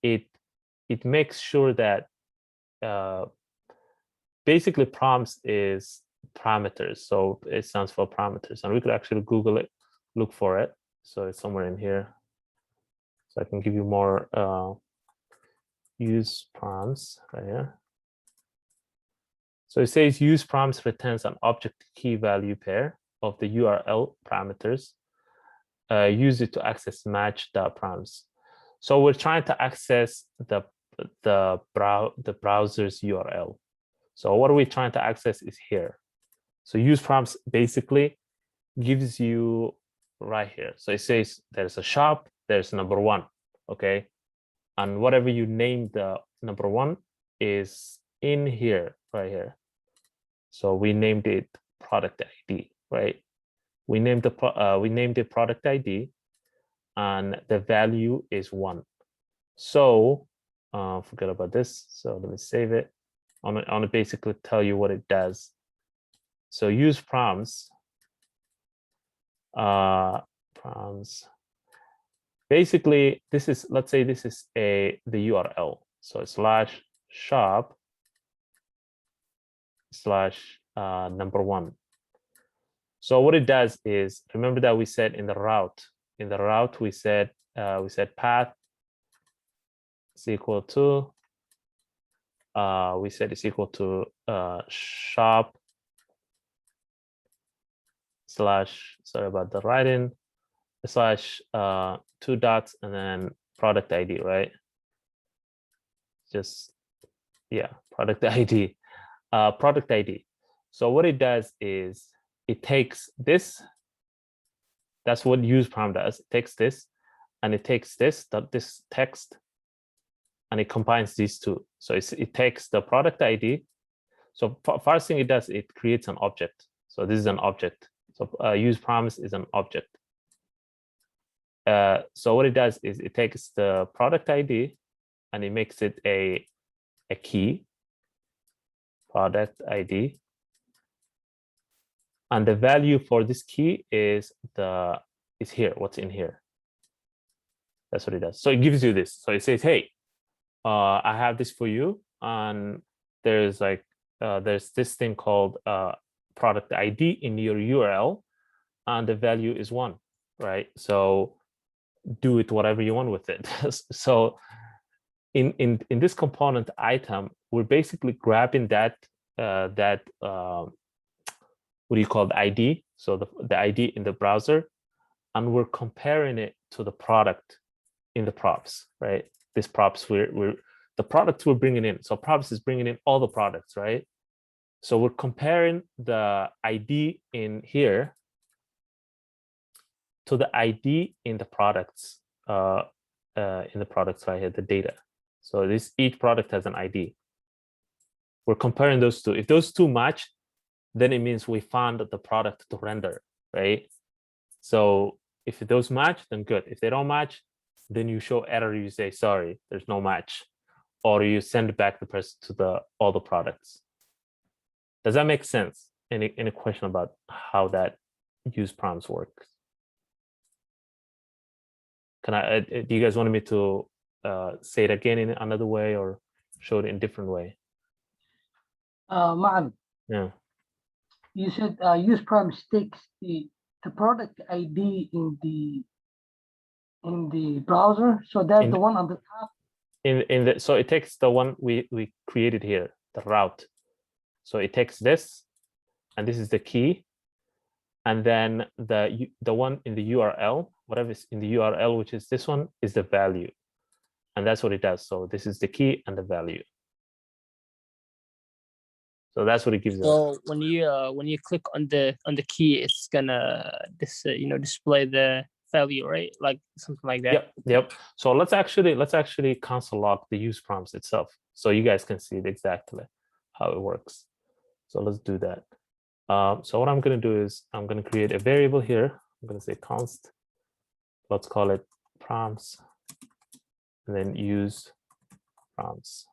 It makes sure that basically prompts is parameters. So it stands for parameters, and we could actually Google it, look for it. So it's somewhere in here. So I can give you more use prompts right here. So it says use prompts returns an object key value pair of the URL parameters. Use it to access match the prompts. So we're trying to access the the browser's URL. So what are we trying to access is here. So use prompts basically gives you right here. So it says there's a shop, there's number one, okay? And whatever you name the number one is in here, right here. So we named it product ID, right? We named it product ID, and the value is 1. So forget about this. So let me save it. I want to basically tell you what it does. So use prompts. Basically, this is, let's say this is the URL. So /shop/ number one. So what it does is, remember that we said in the route we said path is equal to we said it's equal to shop/ sorry about the writing / 2 dots and then product ID, right? Just, yeah, product ID. Product ID. So what it does is it takes this. That's what use prompt does. It takes this and it takes this text and it combines these two. So it takes the product ID. So first thing it does, it creates an object. So this is an object. So use prompts is an object. So what it does is it takes the product ID and it makes it a key, product ID. And the value for this key is here, what's in here. That's what it does. So it gives you this. So it says, hey, I have this for you. And there's like, there's this thing called product ID in your URL, and the value is 1, right? So do it whatever you want with it. So in this component item, we're basically grabbing that what do you call the ID? So the ID in the browser, and we're comparing it to the product in the props, right? This props the products we're bringing in. So props is bringing in all the products, right? So we're comparing the ID in here to the ID in the products right here, the data. So each product has an ID. We're comparing those two. If those two match, then it means we found the product to render, right? So if those match, then good. If they don't match, then you show error. You say, sorry, there's no match, or you send back the person to all the products. Does that make sense? Any question about how that use prompts work? Can I? Do you guys want me to say it again in another way or show it in a different way? Ma'am, Yeah. you said use prompts takes the product ID in the browser. So that's the one on the top. So it takes the one we created here, the route. So it takes this, and this is the key, and then the one in the URL, whatever is in the URL, which is this one, is the value, and that's what it does. So this is the key and the value. So that's what it gives us. So when you click on the key, it's gonna display the value, right? Like something like that. Yep. So let's actually console log the use prompts itself, so you guys can see it exactly how it works. So let's do that. So what I'm going to do is I'm going to create a variable here. I'm going to say const. Let's call it prompts, and then use prompts.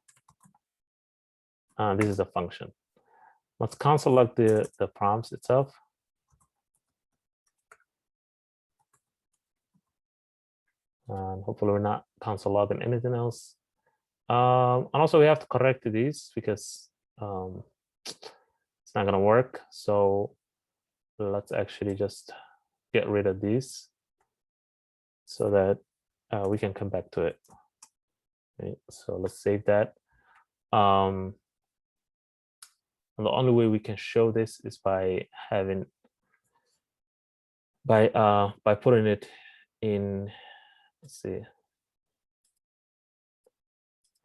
This is a function. Let's console log the prompts itself. Hopefully we're not console logging anything else. And also we have to correct these because it's not gonna work. So let's actually just get rid of these so that we can come back to it. Okay, so let's save that. And the only way we can show this is by putting it in, let's see,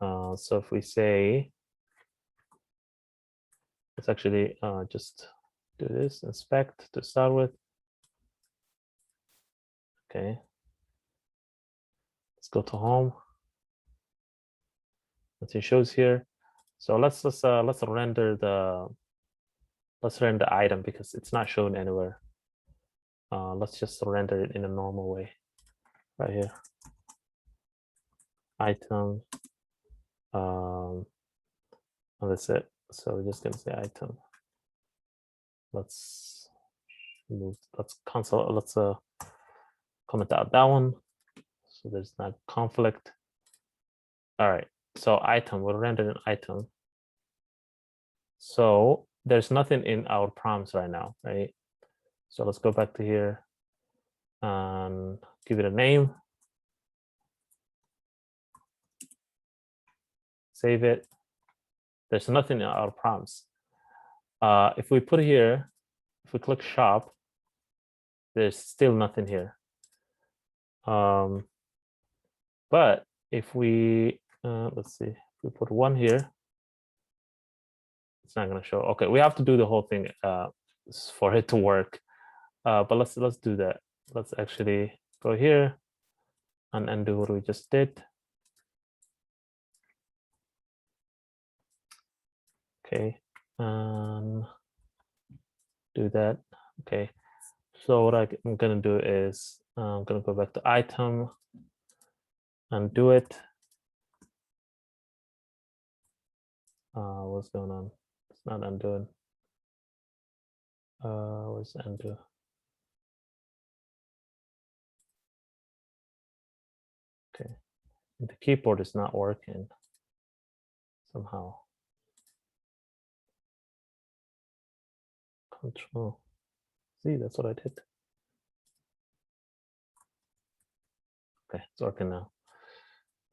So if we say, let's actually just do this, inspect to start with. Okay. Let's go to home. It shows here. So let's render the item because it's not shown anywhere. Let's just render it in a normal way, right here. Item. And that's it. So we're just gonna say item. Let's move. Let's console. Let's comment out that one, so there's not conflict. All right. So item. We'll render an item. So there's nothing in our prompts right now, right? So let's go back to here and give it a name. Save it. There's nothing in our prompts. If we put here, if we click shop, there's still nothing here. But if we, let's see, if we put 1 here, it's not gonna show. Okay, we have to do the whole thing for it to work. But let's do that. Let's actually go here and undo what we just did. Okay, and do that. Okay, so what I'm gonna do is I'm gonna go back to item and do it. What's going on? It's not undoing. Where's undo? Okay, the keyboard is not working somehow. Control. See, that's what I did. Okay, it's working now.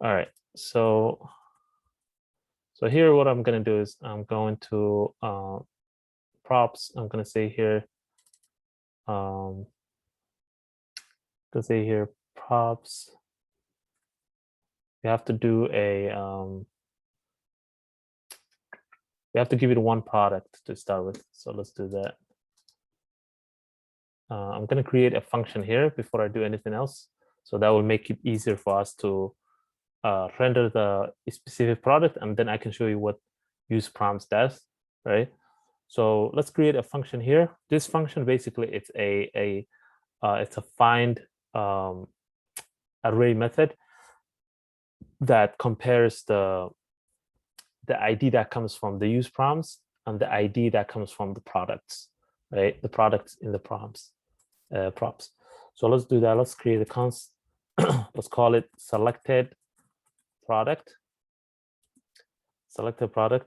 All right, so here what I'm gonna do is I'm going to props. I'm gonna say here, props. You have to do a you have to give it one product to start with. So let's do that. I'm gonna create a function here before I do anything else. So that will make it easier for us to render the specific product, and then I can show you what use prompts does, right? So let's create a function here. This function basically it's a find array method that compares the ID that comes from the use prompts and the ID that comes from the products, right? The products in the prompts. So let's do that. Let's create a const. Let's call it selected product,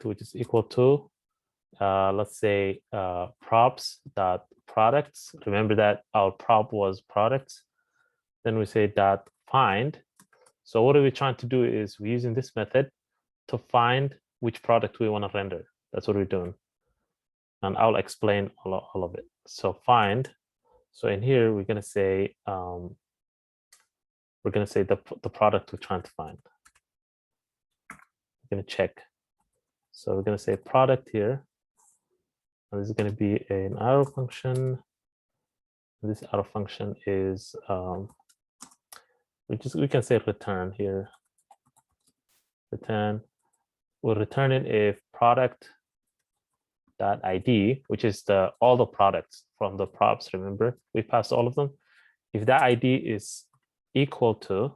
which is equal to let's say props dot products. Remember that our prop was products. Then we say dot find. So what are we trying to do is we're using this method to find which product we want to render. That's what we're doing, and I'll explain all of it. So find. So in here we're gonna say the product we're trying to find. We're gonna check. So we're gonna say product here, and this is gonna be an arrow function. And this arrow function is we can say return here. Return. We'll return it if product dot ID, which is all the products from the props. Remember, we passed all of them. If that ID is equal to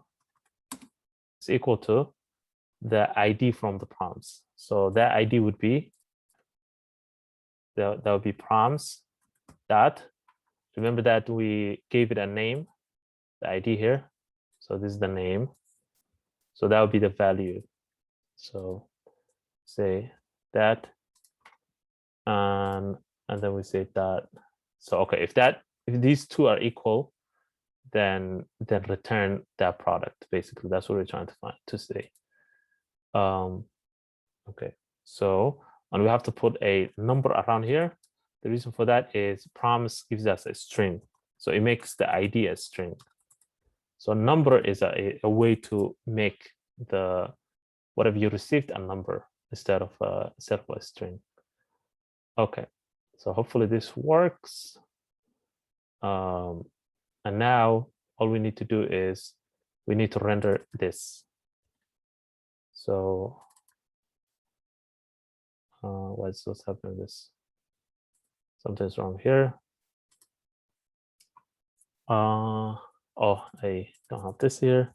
the ID from the prompts, so that ID would be that would be prompts dot. Remember that we gave it a name, the ID here. So this is the name. So that would be the value. So say that, and then we say that. So okay, if these two are equal, then return that product. Basically, that's what we're trying to say. Okay, so and we have to put a number around here. The reason for that is prompts gives us a string, so it makes the ID a string. So number is a way to make the whatever you received a number instead of a string. Okay, so hopefully this works. And now all we need to do is we need to render this. So what's happening? This something's wrong here. Oh, I don't have this here.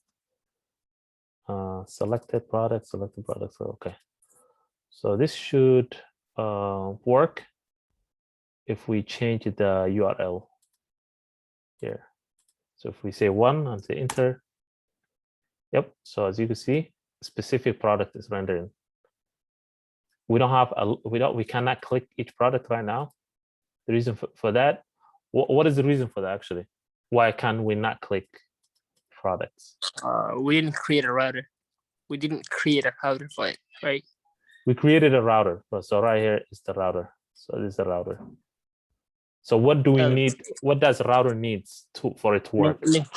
Selected products. Okay. So this should work if we change the URL here. So if we say 1 and say enter, yep. So as you can see, specific product is rendering. We cannot click each product right now. The reason for that, what is the reason for that actually? Why can we not click products? We didn't create a router. We didn't create a router for it, right? We created a router. So right here is the router. So this is the router. So what do we need? What does router needs for it to work? Link.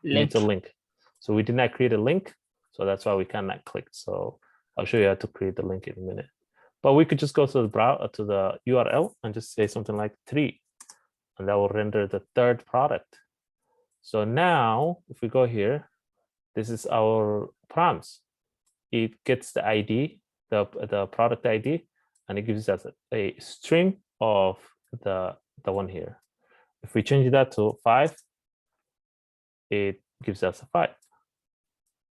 It needs a link. So we did not create a link. So that's why we cannot click. So I'll show you how to create the link in a minute. But we could just go to the browser, to the URL and just say something like 3. And that will render the third product. So now if we go here, this is our prompts. It gets the ID, the product ID, and it gives us a string of the one here. If we change that to 5, it gives us a 5.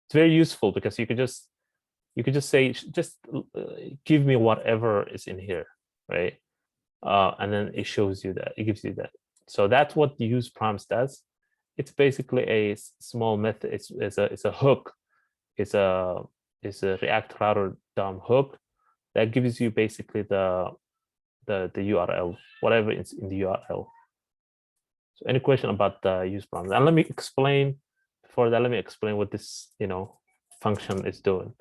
It's very useful because you could just say, give me whatever is in here, right? And then it shows you that, it gives you that. So that's what the use prompts does. It's basically a small method. It's a hook. It's a React router DOM hook that gives you basically the URL, whatever is in the URL. So any question about the use prompts? And let me explain, before that, let me explain what this function is doing.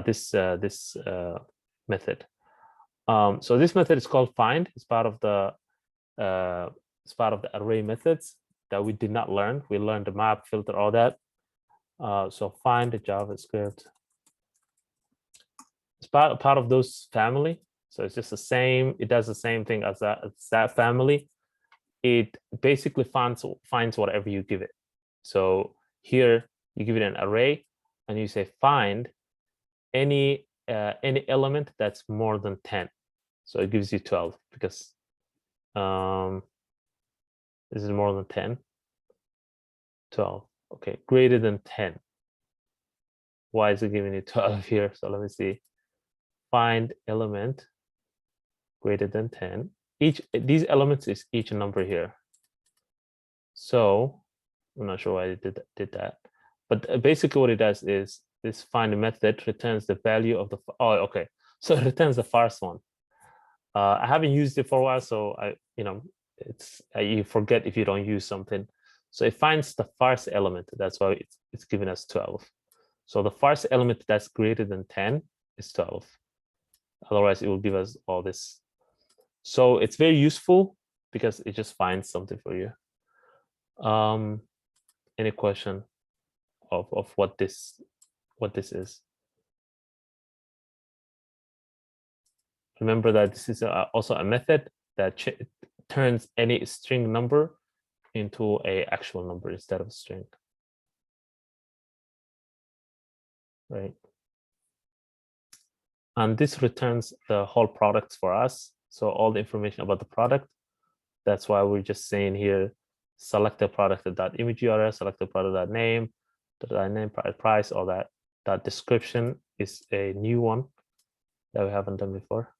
This method. So this method is called find. It's part of the array methods that we did not learn. We learned the map, filter, all that. So find the JavaScript. It's part of those family. So it's just the same. It does the same thing as that family. It basically finds whatever you give it. So here you give it an array, and you say find any element that's more than 10. So it gives you 12 because this is more than 10. 12. Okay, greater than 10. Why is it giving you 12 here? So let me see. Find element greater than 10. These elements is each number here. So I'm not sure why it did that. But basically what it does is this find method returns the value of the, okay. So it returns the first one. I haven't used it for a while, so you forget if you don't use something. So it finds the first element. That's why it's giving us 12. So the first element that's greater than 10 is 12. Otherwise, it will give us all this. So it's very useful because it just finds something for you. Any question of what this is? Remember that this is also a method that turns any string number into an actual number instead of a string. Right. And this returns the whole product for us. So all the information about the product. That's why we're just saying here, select the product.image URL, select the product.name, name, price, all that. That description is a new one that we haven't done before.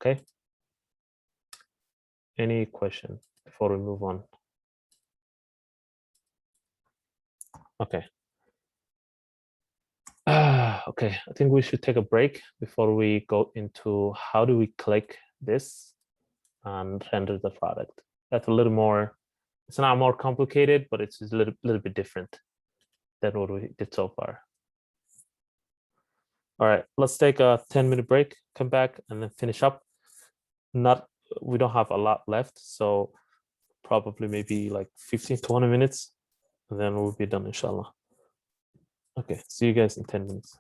Okay. Any question before we move on? Okay. Okay, I think we should take a break before we go into how do we click this and render the product. That's a little more, it's not more complicated, but it's a little bit different than what we did so far. All right, let's take a 10-minute break, come back and then finish up. We don't have a lot left, so probably maybe like 15, 20 minutes, and then we'll be done, inshallah. Okay, see you guys in 10 minutes.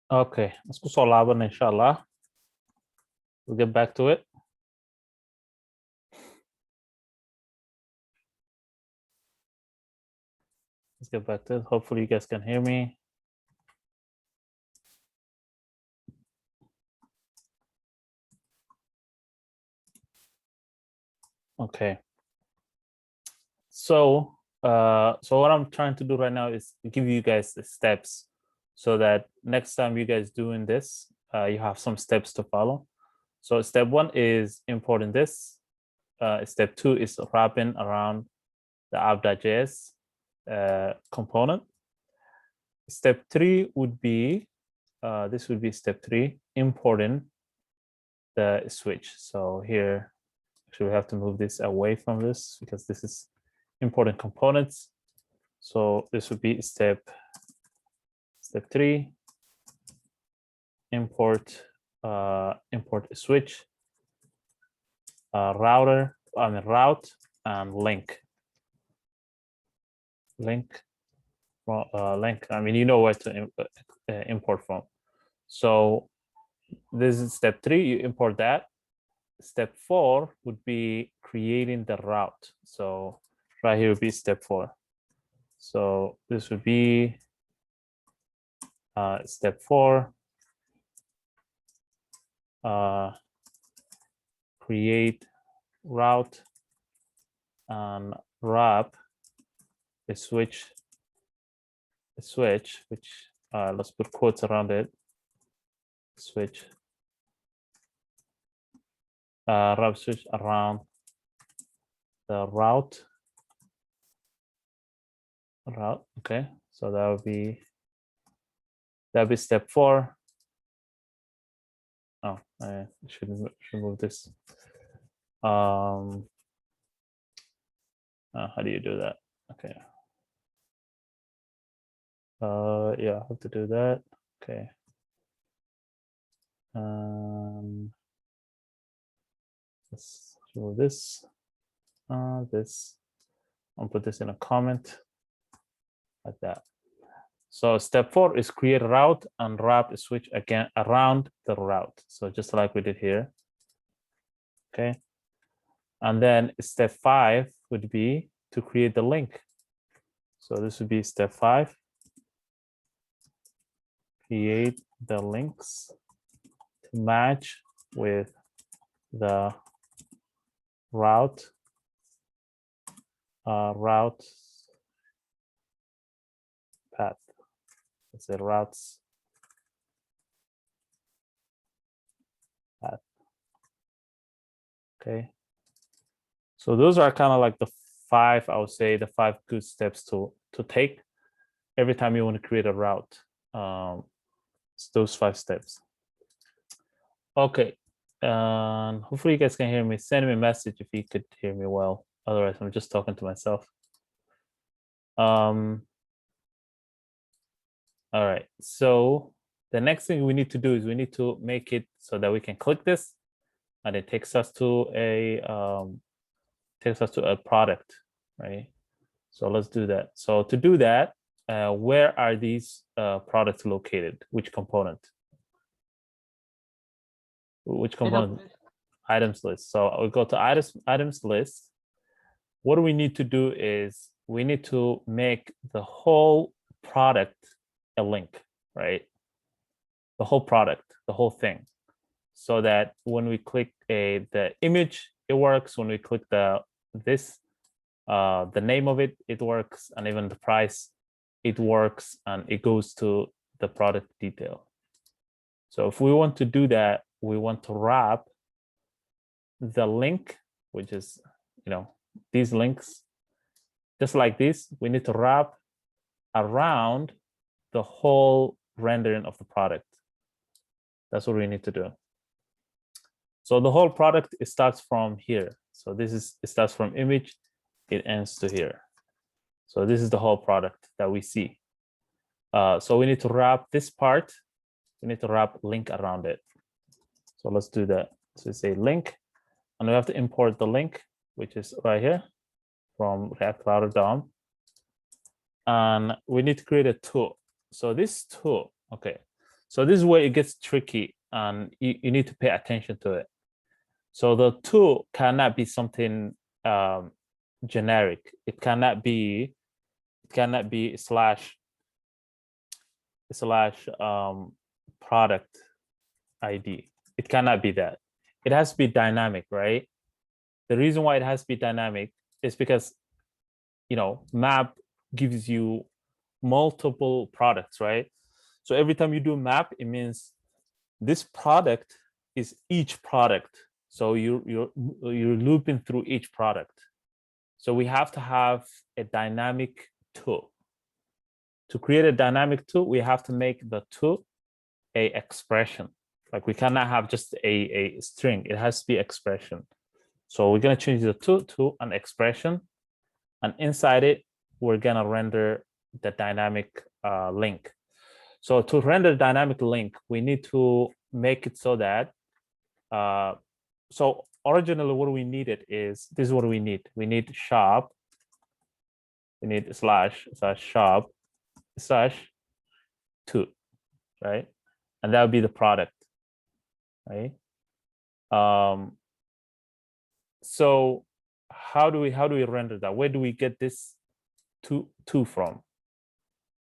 Okay, let's go solve inshallah. We'll get back to it. Let's get back to it. Hopefully you guys can hear me. Okay. So what I'm trying to do right now is give you guys the steps so that next time you guys doing this, you have some steps to follow. So step 1 is importing this. Step 2 is wrapping around the app.js component. Step 3 would be, this would be step 3, importing the switch. So here, actually we have to move this away from this because this is important components. So this would be step 3, import import switch, route and link. Link. I mean, you know where to import from. So this is step 3. You import that. Step 4 would be creating the route. So right here would be step 4. So this would be step 4. Create route and wrap a switch, which let's put quotes around it. Switch, wrap switch around the route. Okay, so that'll be step 4. Oh, I should move this. How do you do that? Okay. Yeah, I have to do that. Okay. Let's remove this. This. I'll put this in a comment like that. So step 4 is create a route and wrap a switch again around the route. So just like we did here. Okay. And then step 5 would be to create the link. So this would be step 5. Create the links to match with the route path. Let's say routes path. Okay. So those are kind of like the 5, I would say, the 5 good steps to take every time you want to create a route. It's those 5 steps. Okay. And hopefully you guys can hear me. Send me a message if you could hear me well. Otherwise, I'm just talking to myself. All right. So the next thing we need to do is we need to make it so that we can click this, and it takes us to a product, right? So let's do that. So to do that, where are these products located? Which component? Which component? Items list. So we go to items list. What we need to do is we need to make the whole product a link, right? The whole product, the whole thing, so that when we click the image, it works. When we click the name of it, it works, and even the price, it works, and it goes to the product detail. So if we want to do that, we want to wrap the link, which is, these links, just like this, we need to wrap around the whole rendering of the product. That's what we need to do. So the whole product, it starts from here. So it starts from image, it ends to here. So this is the whole product that we see. So we need to wrap this part. We need to wrap link around it. So let's do that. So say link, and we have to import the link, which is right here from React Router DOM. And we need to create a tool. So this tool, okay. So this is where it gets tricky, and you need to pay attention to it. So the to cannot be something generic. It cannot be slash product ID. It cannot be that. It has to be dynamic, right? The reason why it has to be dynamic is because, map gives you multiple products, right? So every time you do map, it means this product is each product. So you're looping through each product. So we have to have a dynamic tool. To create a dynamic tool, we have to make the tool a expression. Like we cannot have just a string. It has to be expression. So we're gonna change the tool to an expression, and inside it, we're gonna render the dynamic link. So to render dynamic link, we need to make it so that, so originally what we needed is, this is what we need. We need shop, we need slash shop /to, right? And that would be the product, right? So how do we render that? Where do we get this to from?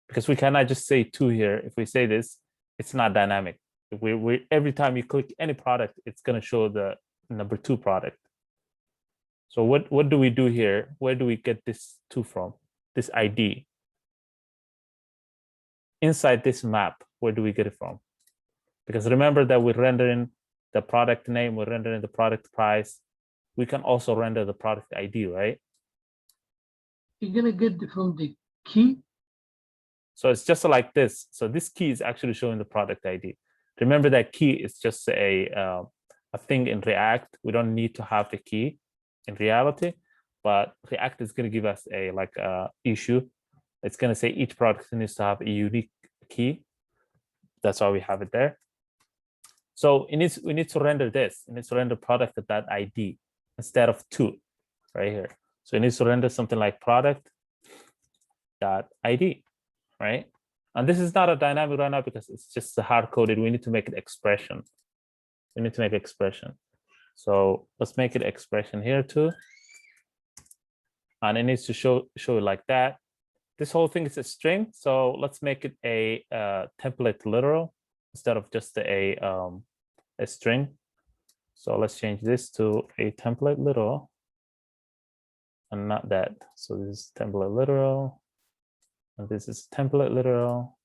Because we cannot just say to here. If we say this, it's not dynamic. If we every time you click any product, it's going to show the number 2 product. So what do we do here? Where do we get this to from? This ID. Inside this map, where do we get it from? Because remember that we're rendering the product name, we're rendering the product price. We can also render the product ID, right? You're gonna get it from the key. So it's just like this. So this key is actually showing the product ID. Remember that key is just a thing in React. We don't need to have the key in reality, but React is going to give us a issue. It's going to say each product needs to have a unique key. That's why we have it there. So we need to render this. It needs to render product.id instead of to, right here. So it needs to render something like product.id, right? And this is not a dynamic right now because it's just hard coded. We need to make it expression. We need to make expression. So let's make it expression here too. And it needs to show it like that. This whole thing is a string. So let's make it a template literal instead of just a string. So let's change this to a template literal and not that. So this is template literal. And this is template literal.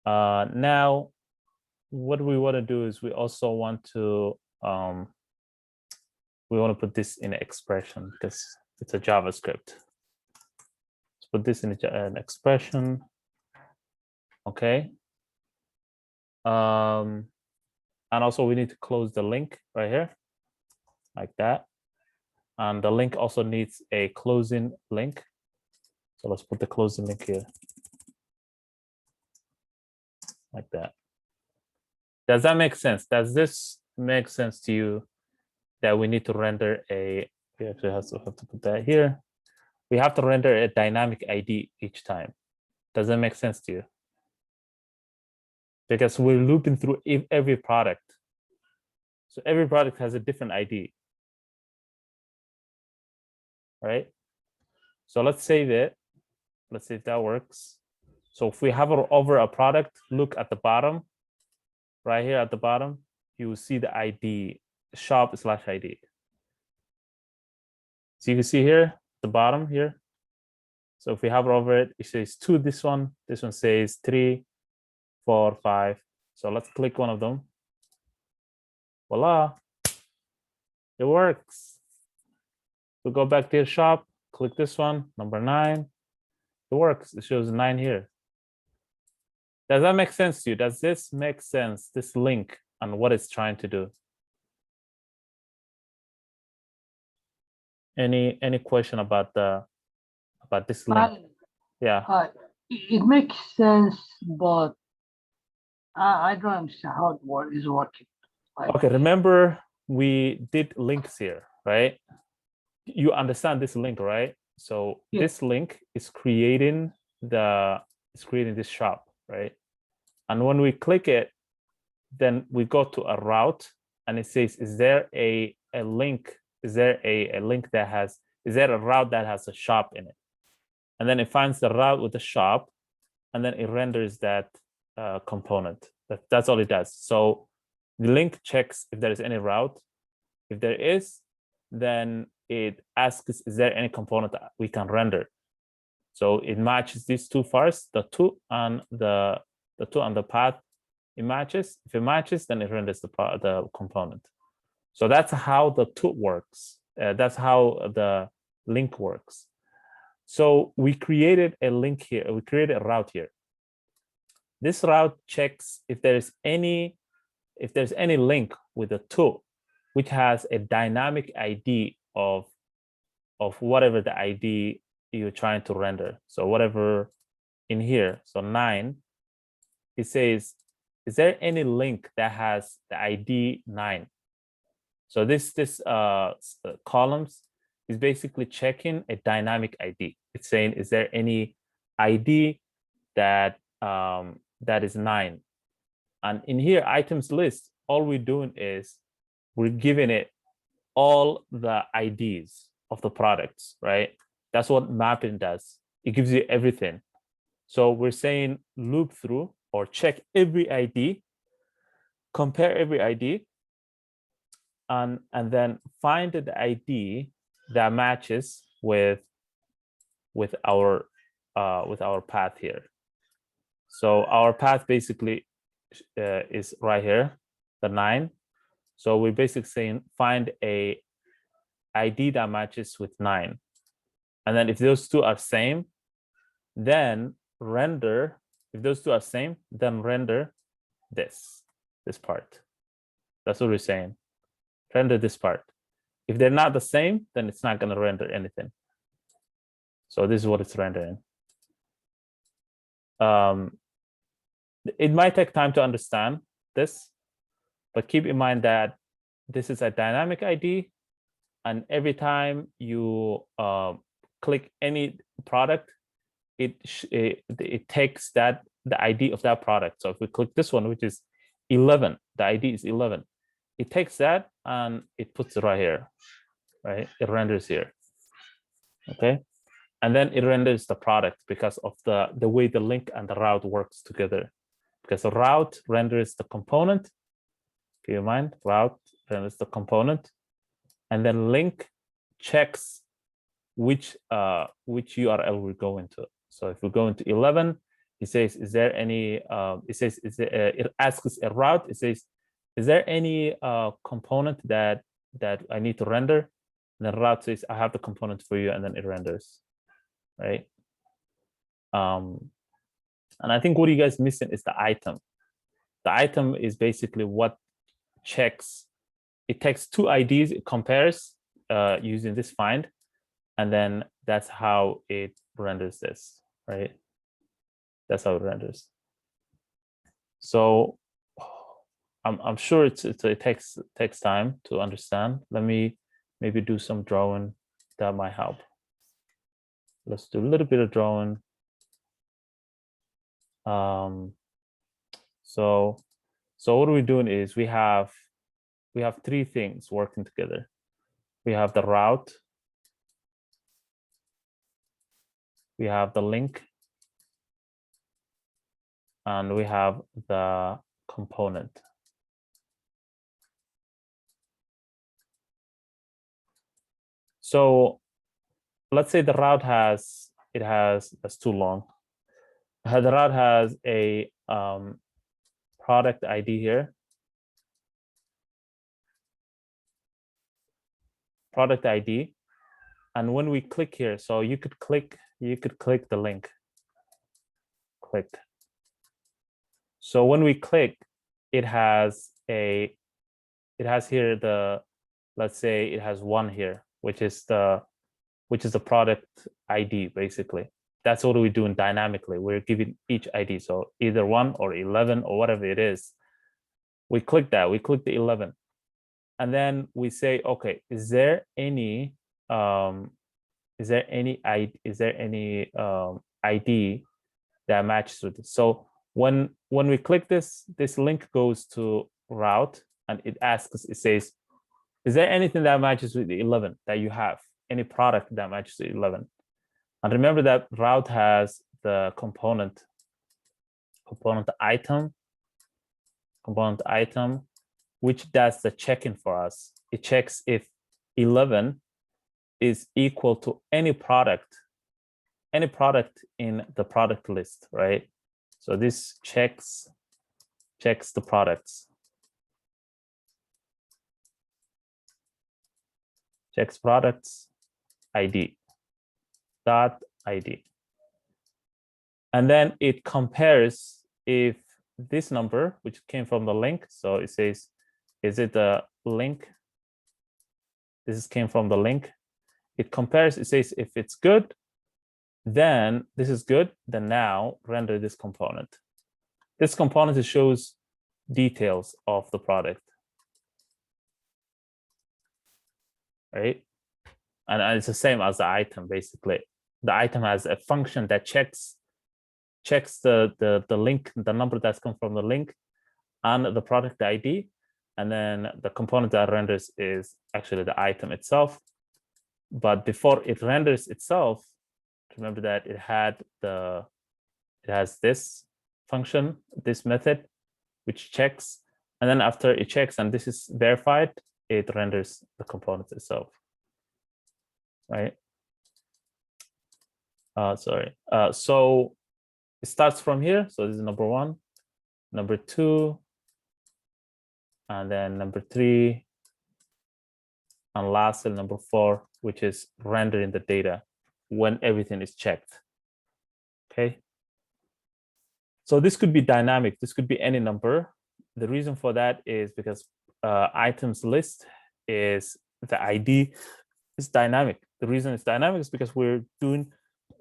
Now, what we want to do is we also want to put this in an expression because it's a JavaScript. Let's put this in an expression. Okay. And also we need to close the link right here, like that. And the link also needs a closing link. So let's put the closing link here, like that. Does that make sense? Does this make sense to you that we need to render we actually have to put that here. We have to render a dynamic ID each time. Does that make sense to you? Because we're looping through every product. So every product has a different ID, right? So let's save it. Let's see if that works. So if we hover over a product, look at the bottom, right here at the bottom, you will see the ID, shop/ID. So you can see here, the bottom here. So if we hover over it, it says 2, this one says 3, 4, 5. So let's click one of them. Voila, it works. We go back to your shop, click this one, number 9. It works. It shows 9 here. Does that make sense to you? Does this make sense, this link and what it's trying to do? Any question about this link? Yeah. It makes sense, but I don't understand how it is working. Okay, remember we did links here, right? You understand this link, right? So yeah. This link is creating this shop, right? And when we click it, then we go to a route and it says, is there a link? Is there a link that has, is there a route that has a shop in it? And then it finds the route with the shop, and then it renders that component. That's all it does. So the link checks if there is any route. If there is, then it asks, is there any component that we can render? So it matches these two first, the two and the path. It matches. If it matches, then it renders the component. So that's how the tool works. That's how the link works. So we created a link here. We created a route here. This route checks if there's any link with the tool, which has a dynamic ID of whatever the ID you're trying to render. So whatever in here, so 9, it says, is there any link that has the ID 9? So this columns is basically checking a dynamic ID. It's saying, is there any ID that that is 9? And in here, items list, all we're doing is we're giving it all the IDs of the products, right? That's what mapping does. It gives you everything. So we're saying loop through or check every ID, compare every ID, and then find the ID that matches with our path here. So our path basically is right here, the 9. So we're basically saying find a ID that matches with 9. And then if those two are same, then render, if those two are same, then render this part. That's what we're saying. Render this part. If they're not the same, then it's not going to render anything. So this is what it's rendering. It might take time to understand this, but keep in mind that this is a dynamic ID, and every time you click any product, it takes the ID of that product. So if we click this one, which is 11, the ID is 11. It takes that and it puts it right here, right? It renders here, okay? And then it renders the product because of the way the link and the route works together. Because the route renders the component, keep in mind, route renders the component, and then link checks which URL we're going to. So if we go into 11, it says, is there any, it asks a route, it says, is there any component that I need to render? And the route says, I have the component for you, and then it renders, right? And I think what you guys missing is the item. The item is basically what checks. It takes two IDs, it compares using this find, and then that's how it renders this, right? That's how it renders. So I'm sure it takes time to understand. Let me maybe do some drawing that might help. Let's do a little bit of drawing. So what we're doing is we have 3 things working together. We have the route, we have the link, and we have the component. So let's say the route that's too long. The route has a product ID here. Product ID. And when we click here, so you could click the link. Click. So when we click, it has here let's say it has 1 here, which is the product ID basically. That's what we're doing dynamically. We're giving each ID. So either 1 or 11 or whatever it is. We click that, we click the 11. And then we say, okay, is there any ID that matches with this? So When we click this link goes to route, and it asks, it says, is there anything that matches with the 11 that you have? Any product that matches with 11? And remember that route has the component item, which does the check-in for us. It checks if 11 is equal to any product in the product list, right? So this checks the products. Checks products ID dot ID. And then it compares if this number, which came from the link, so it says, is it a link? This came from the link. It compares, it says if it's good, then this is good, then now render this component. This component shows details of the product, right? And it's the same as the item, basically. The item has a function that checks the link, the number that's come from the link and the product ID. And then the component that renders is actually the item itself. But before it renders itself, remember that it has this function, this method, which checks. And then after it checks and this is verified, it renders the component itself, right? So it starts from here. So this is number 1, number 2, and then number 3, and lastly number 4, which is rendering the data when everything is checked. Okay. So this could be dynamic. This could be any number. The reason for that is because items list is the ID is dynamic. The reason it's dynamic is because we're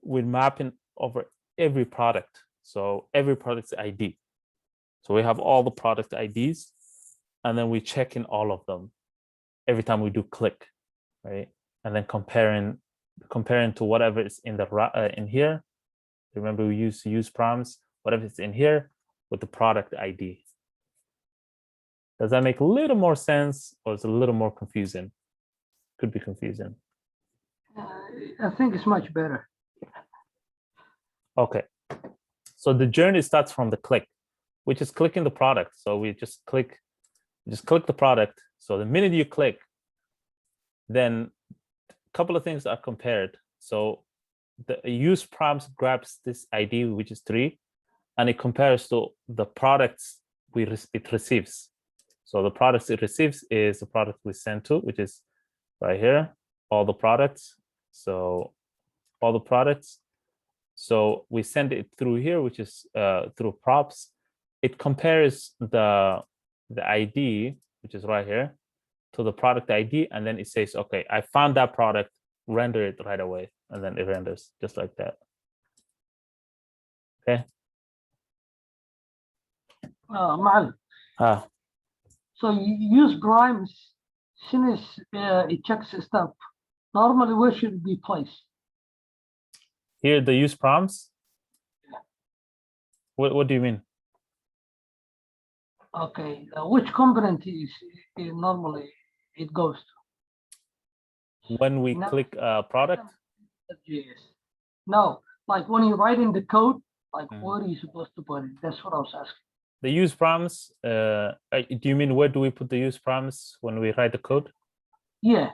mapping over every product. So every product's ID. So we have all the product IDs, and then we check in all of them every time we do click, right? And then comparing to whatever is in the in here. Remember, we use proms, whatever is in here with the product ID. Does that make a little more sense, or is it a little more confusing? Could be confusing. I think it's much better. Okay. So the journey starts from the click, which is clicking the product. So we just click the product. So the minute you click, then a couple of things are compared. So the use prompts grabs this ID, which is 3, and it compares to the products it receives. So the products it receives is the product we send to, which is right here, all the products. So all the products. So we send it through here, which is through props. It compares the ID, which is right here, to the product ID, and then it says, okay, I found that product, render it right away, and then it renders just like that. Okay. معلم. So you use primes since it checks stuff. Normally, where should it be placed? Here, the use prompts. What do you mean? Okay, which component is normally it goes to? When we click product? Yes. No, like when you write in the code, like where are you supposed to put it? That's what I was asking. The use prompts, do you mean where do we put the use prompts when we write the code? Yeah.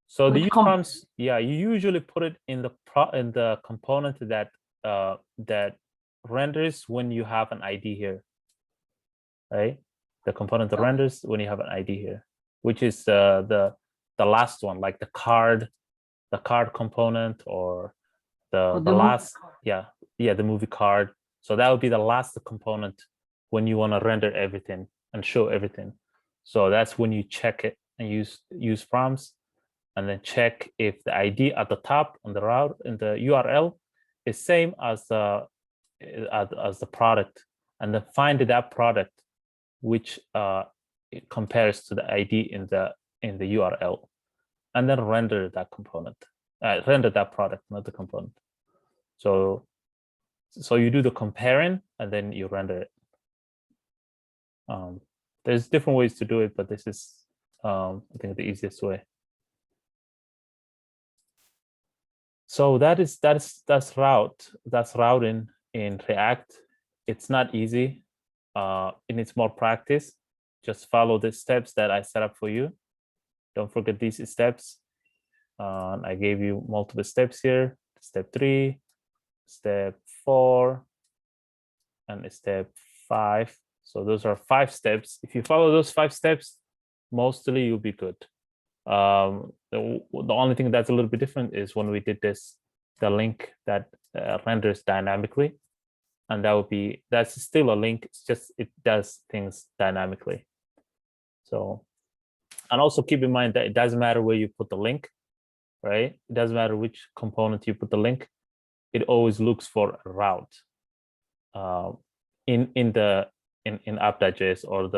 So the use prompts, yeah, you usually put it in the component that that renders when you have an ID here, right? The component that renders when you have an ID here, which is the last one, like the card component, or the last, yeah, the movie card. So that would be the last component when you want to render everything and show everything. So that's when you check it and use prompts, and then check if the ID at the top on the route in the URL is same as the product, and then find that product which it compares to the ID in the URL, and then render that component, render that product, not the component. So So you do the comparing and then you render it. There's different ways to do it, but this is, I think, the easiest way. So that's routing in React. It's not easy. It needs more practice. Just follow the steps that I set up for you. Don't forget these steps. I gave you multiple steps here. Step 3, step 4, and step 5. So those are 5 steps. If you follow those 5 steps, mostly you'll be good. The only thing that's a little bit different is when we did this, the link that renders dynamically, and that's still a link. It's just it does things dynamically. So, and also keep in mind that it doesn't matter where you put the link, right? It doesn't matter which component you put the link. It always looks for a route in app.js or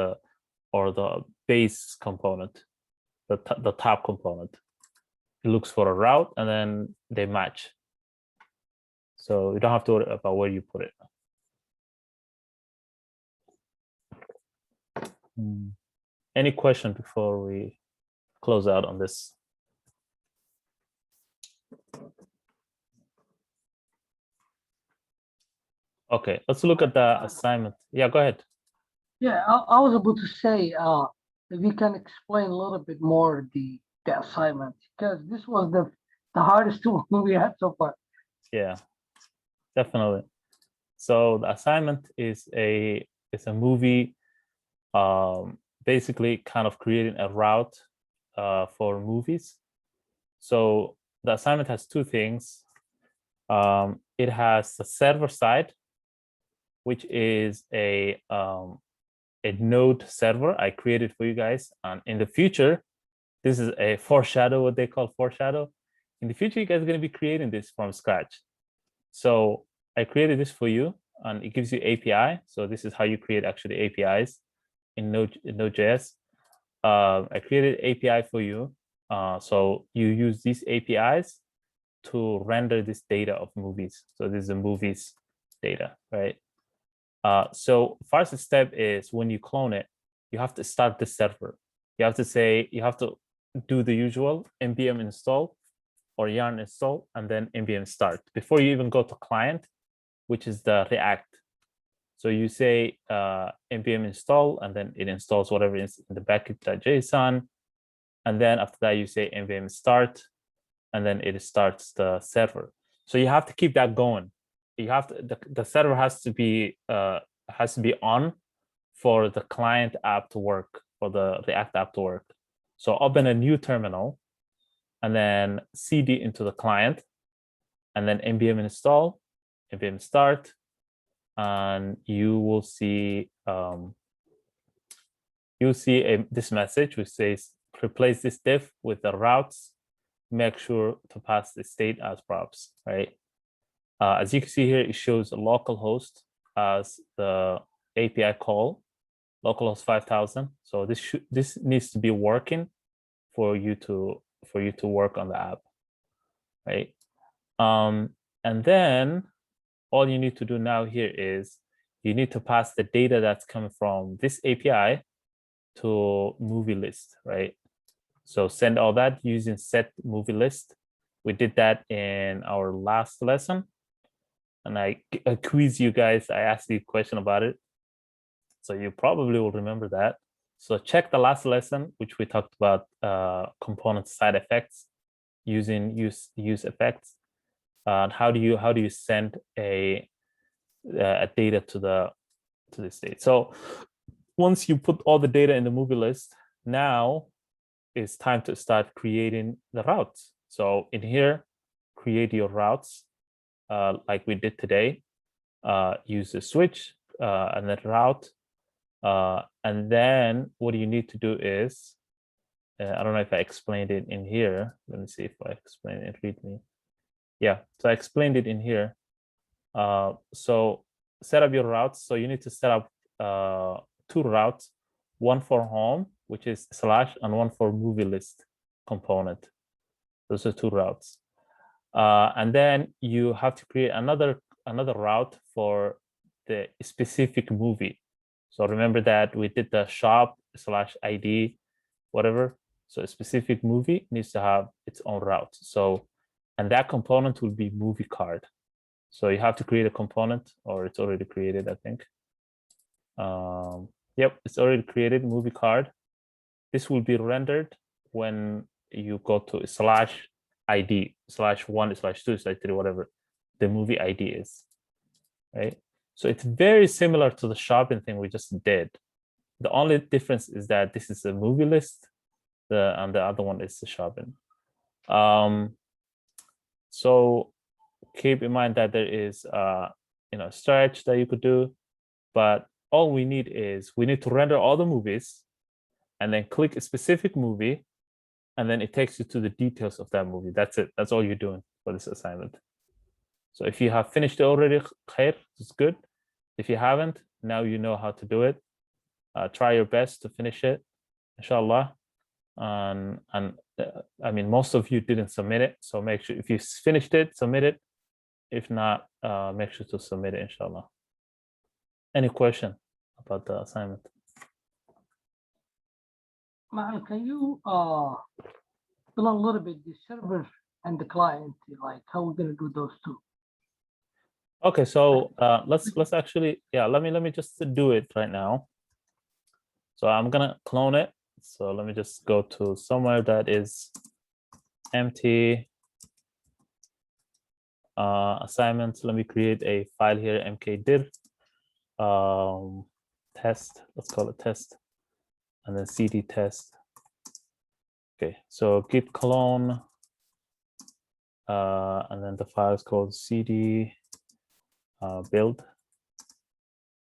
the base component, the top component. It looks for a route and then they match. So you don't have to worry about where you put it. Any question before we close out on this? Okay, let's look at the assignment. Yeah, go ahead. Yeah, I was about to say, if you can explain a little bit more the assignment, because this was the hardest one we had so far. Yeah, definitely. So the assignment is a movie, basically kind of creating a route for movies. So the assignment has 2 things. It has the server side, which is a node server I created for you guys. And in the future, this is a foreshadow, what they call foreshadow. In the future, you guys are going to be creating this from scratch. So I created this for you, and it gives you API. So this is how you create actually APIs in Node.js. I created API for you. So you use these APIs to render this data of movies. So this is the movies data, right? So first step is when you clone it, you have to start the server. You have to do the usual npm install or yarn install and then npm start before you even go to client, which is the React. So you say npm install and then it installs whatever is in the package.json. And then after that, you say npm start and then it starts the server. So you have to keep that going. You have to, the server has to be on for the client app to work, for the React app to work. So open a new terminal and then cd into the client and then npm install, npm start, and you will see this message which says replace this div with the routes, make sure to pass the state as props, right? As you can see here, it shows a localhost as the API call, localhost 5000. So this needs to be working for you to work on the app, right? And then all you need to do now here is you need to pass the data that's coming from this API to movie list, right? So send all that using set movie list. We did that in our last lesson. And I quiz you guys. I asked you a question about it. So you probably will remember that. So check the last lesson, which we talked about component side effects using use effects. And how do you send a data to the state? So once you put all the data in the movie list, now it's time to start creating the routes. So in here, create your routes like we did today. Use the switch and then route. And then what you need to do is, I don't know if I explained it in here. Let me see if I explained it in README. Yeah, so I explained it in here. So set up your routes. So you need to set up 2 routes, one for home, which is / and one for movie list component. Those are 2 routes. And then you have to create another another route for the specific movie. So remember that we did the shop/ID, whatever. So a specific movie needs to have its own route. So, and that component will be movie card. So you have to create a component, or it's already created, I think. Yep, it's already created, movie card. This will be rendered when you go to /ID, /1/2/3, whatever the movie ID is, right? So it's very similar to the shopping thing we just did. The only difference is that this is a movie list, and the other one is the shopping. So keep in mind that there is stretch that you could do, but all we need is we need to render all the movies and then click a specific movie, and then it takes you to the details of that movie. That's it. That's all you're doing for this assignment. So if you have finished it already, khair, it's good. If you haven't, now you know how to do it. Try your best to finish it, inshallah. And I mean, most of you didn't submit it, so make sure if you finished it, submit it. If not, make sure to submit it, inshallah. Any question about the assignment? Ma'am, can you fill a little bit the server and the client, like how we're gonna do those two? Okay, so let's actually, yeah, let me just do it right now. So I'm gonna clone it. So let me just go to somewhere that is empty. Assignments. Let me create a file here, mkdir test. Let's call it test, and then cd test. Okay, so git clone, and then the file is called cd build.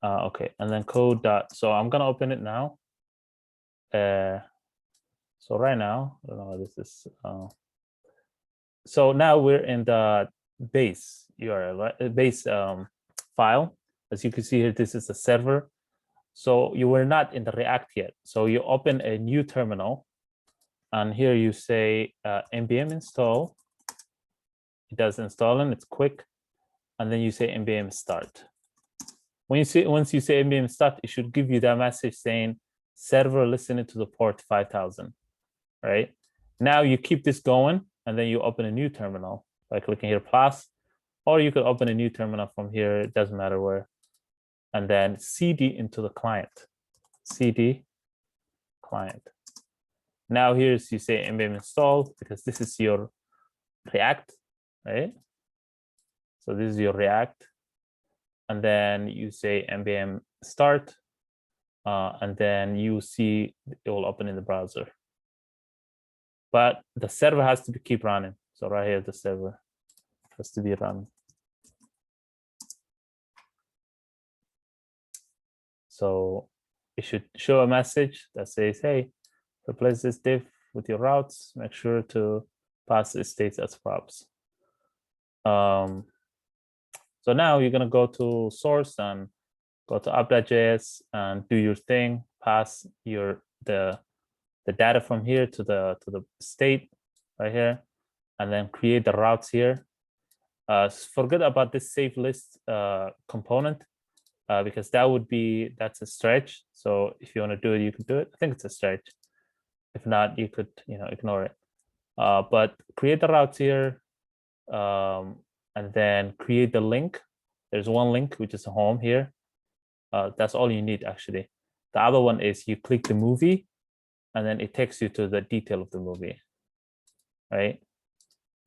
Okay, and then code dot. So I'm gonna open it now. So right now, I don't know what this is. So now we're in the base URL, right? Base file. As you can see here, this is the server. So you were not in the React yet. So you open a new terminal, and here you say npm install. It does installing, it's quick, and then you say npm start. Once you say npm start, it should give you that message saying server listening to the port 5000, right? Now you keep this going, and then you open a new terminal by clicking here plus, or you could open a new terminal from here, it doesn't matter where, and then cd into the client, cd client. Now here's you say npm install, because this is your React, right? So this is your React, and then you say npm start, and then you see it will open in the browser. But the server has to keep running. So right here, the server has to be running. So it should show a message that says, hey, replace this div with your routes. Make sure to pass the states as props. So now you're gonna go to source and go to app.js and do your thing. Pass the data from here to the state right here, and then create the routes here. Forget about this save list component, because that's a stretch. So if you want to do it, you can do it. I think it's a stretch. If not, you could ignore it. But create the routes here, and then create the link. There's one link, which is home here. That's all you need, actually. The other one is you click the movie, and then it takes you to the detail of the movie, right?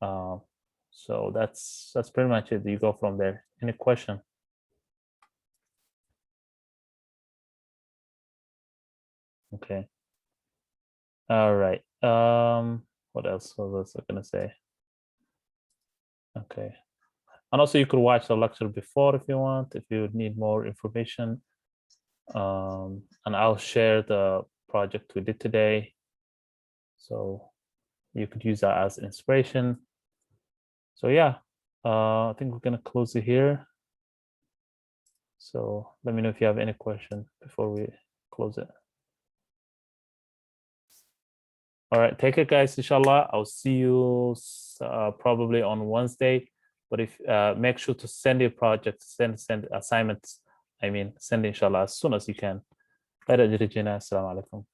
So that's pretty much it. You go from there. Any question? Okay. All right. What else was I gonna say? Okay. And also you could watch the lecture before if you want, if you need more information. And I'll share the project we did today. So you could use that as inspiration. So yeah, I think we're gonna close it here. So let me know if you have any question before we close it. All right, take it, guys. Inshallah, I'll see you probably on Wednesday. But if make sure to send your projects, send assignments. I mean, send inshallah as soon as you can. Assalamu alaikum.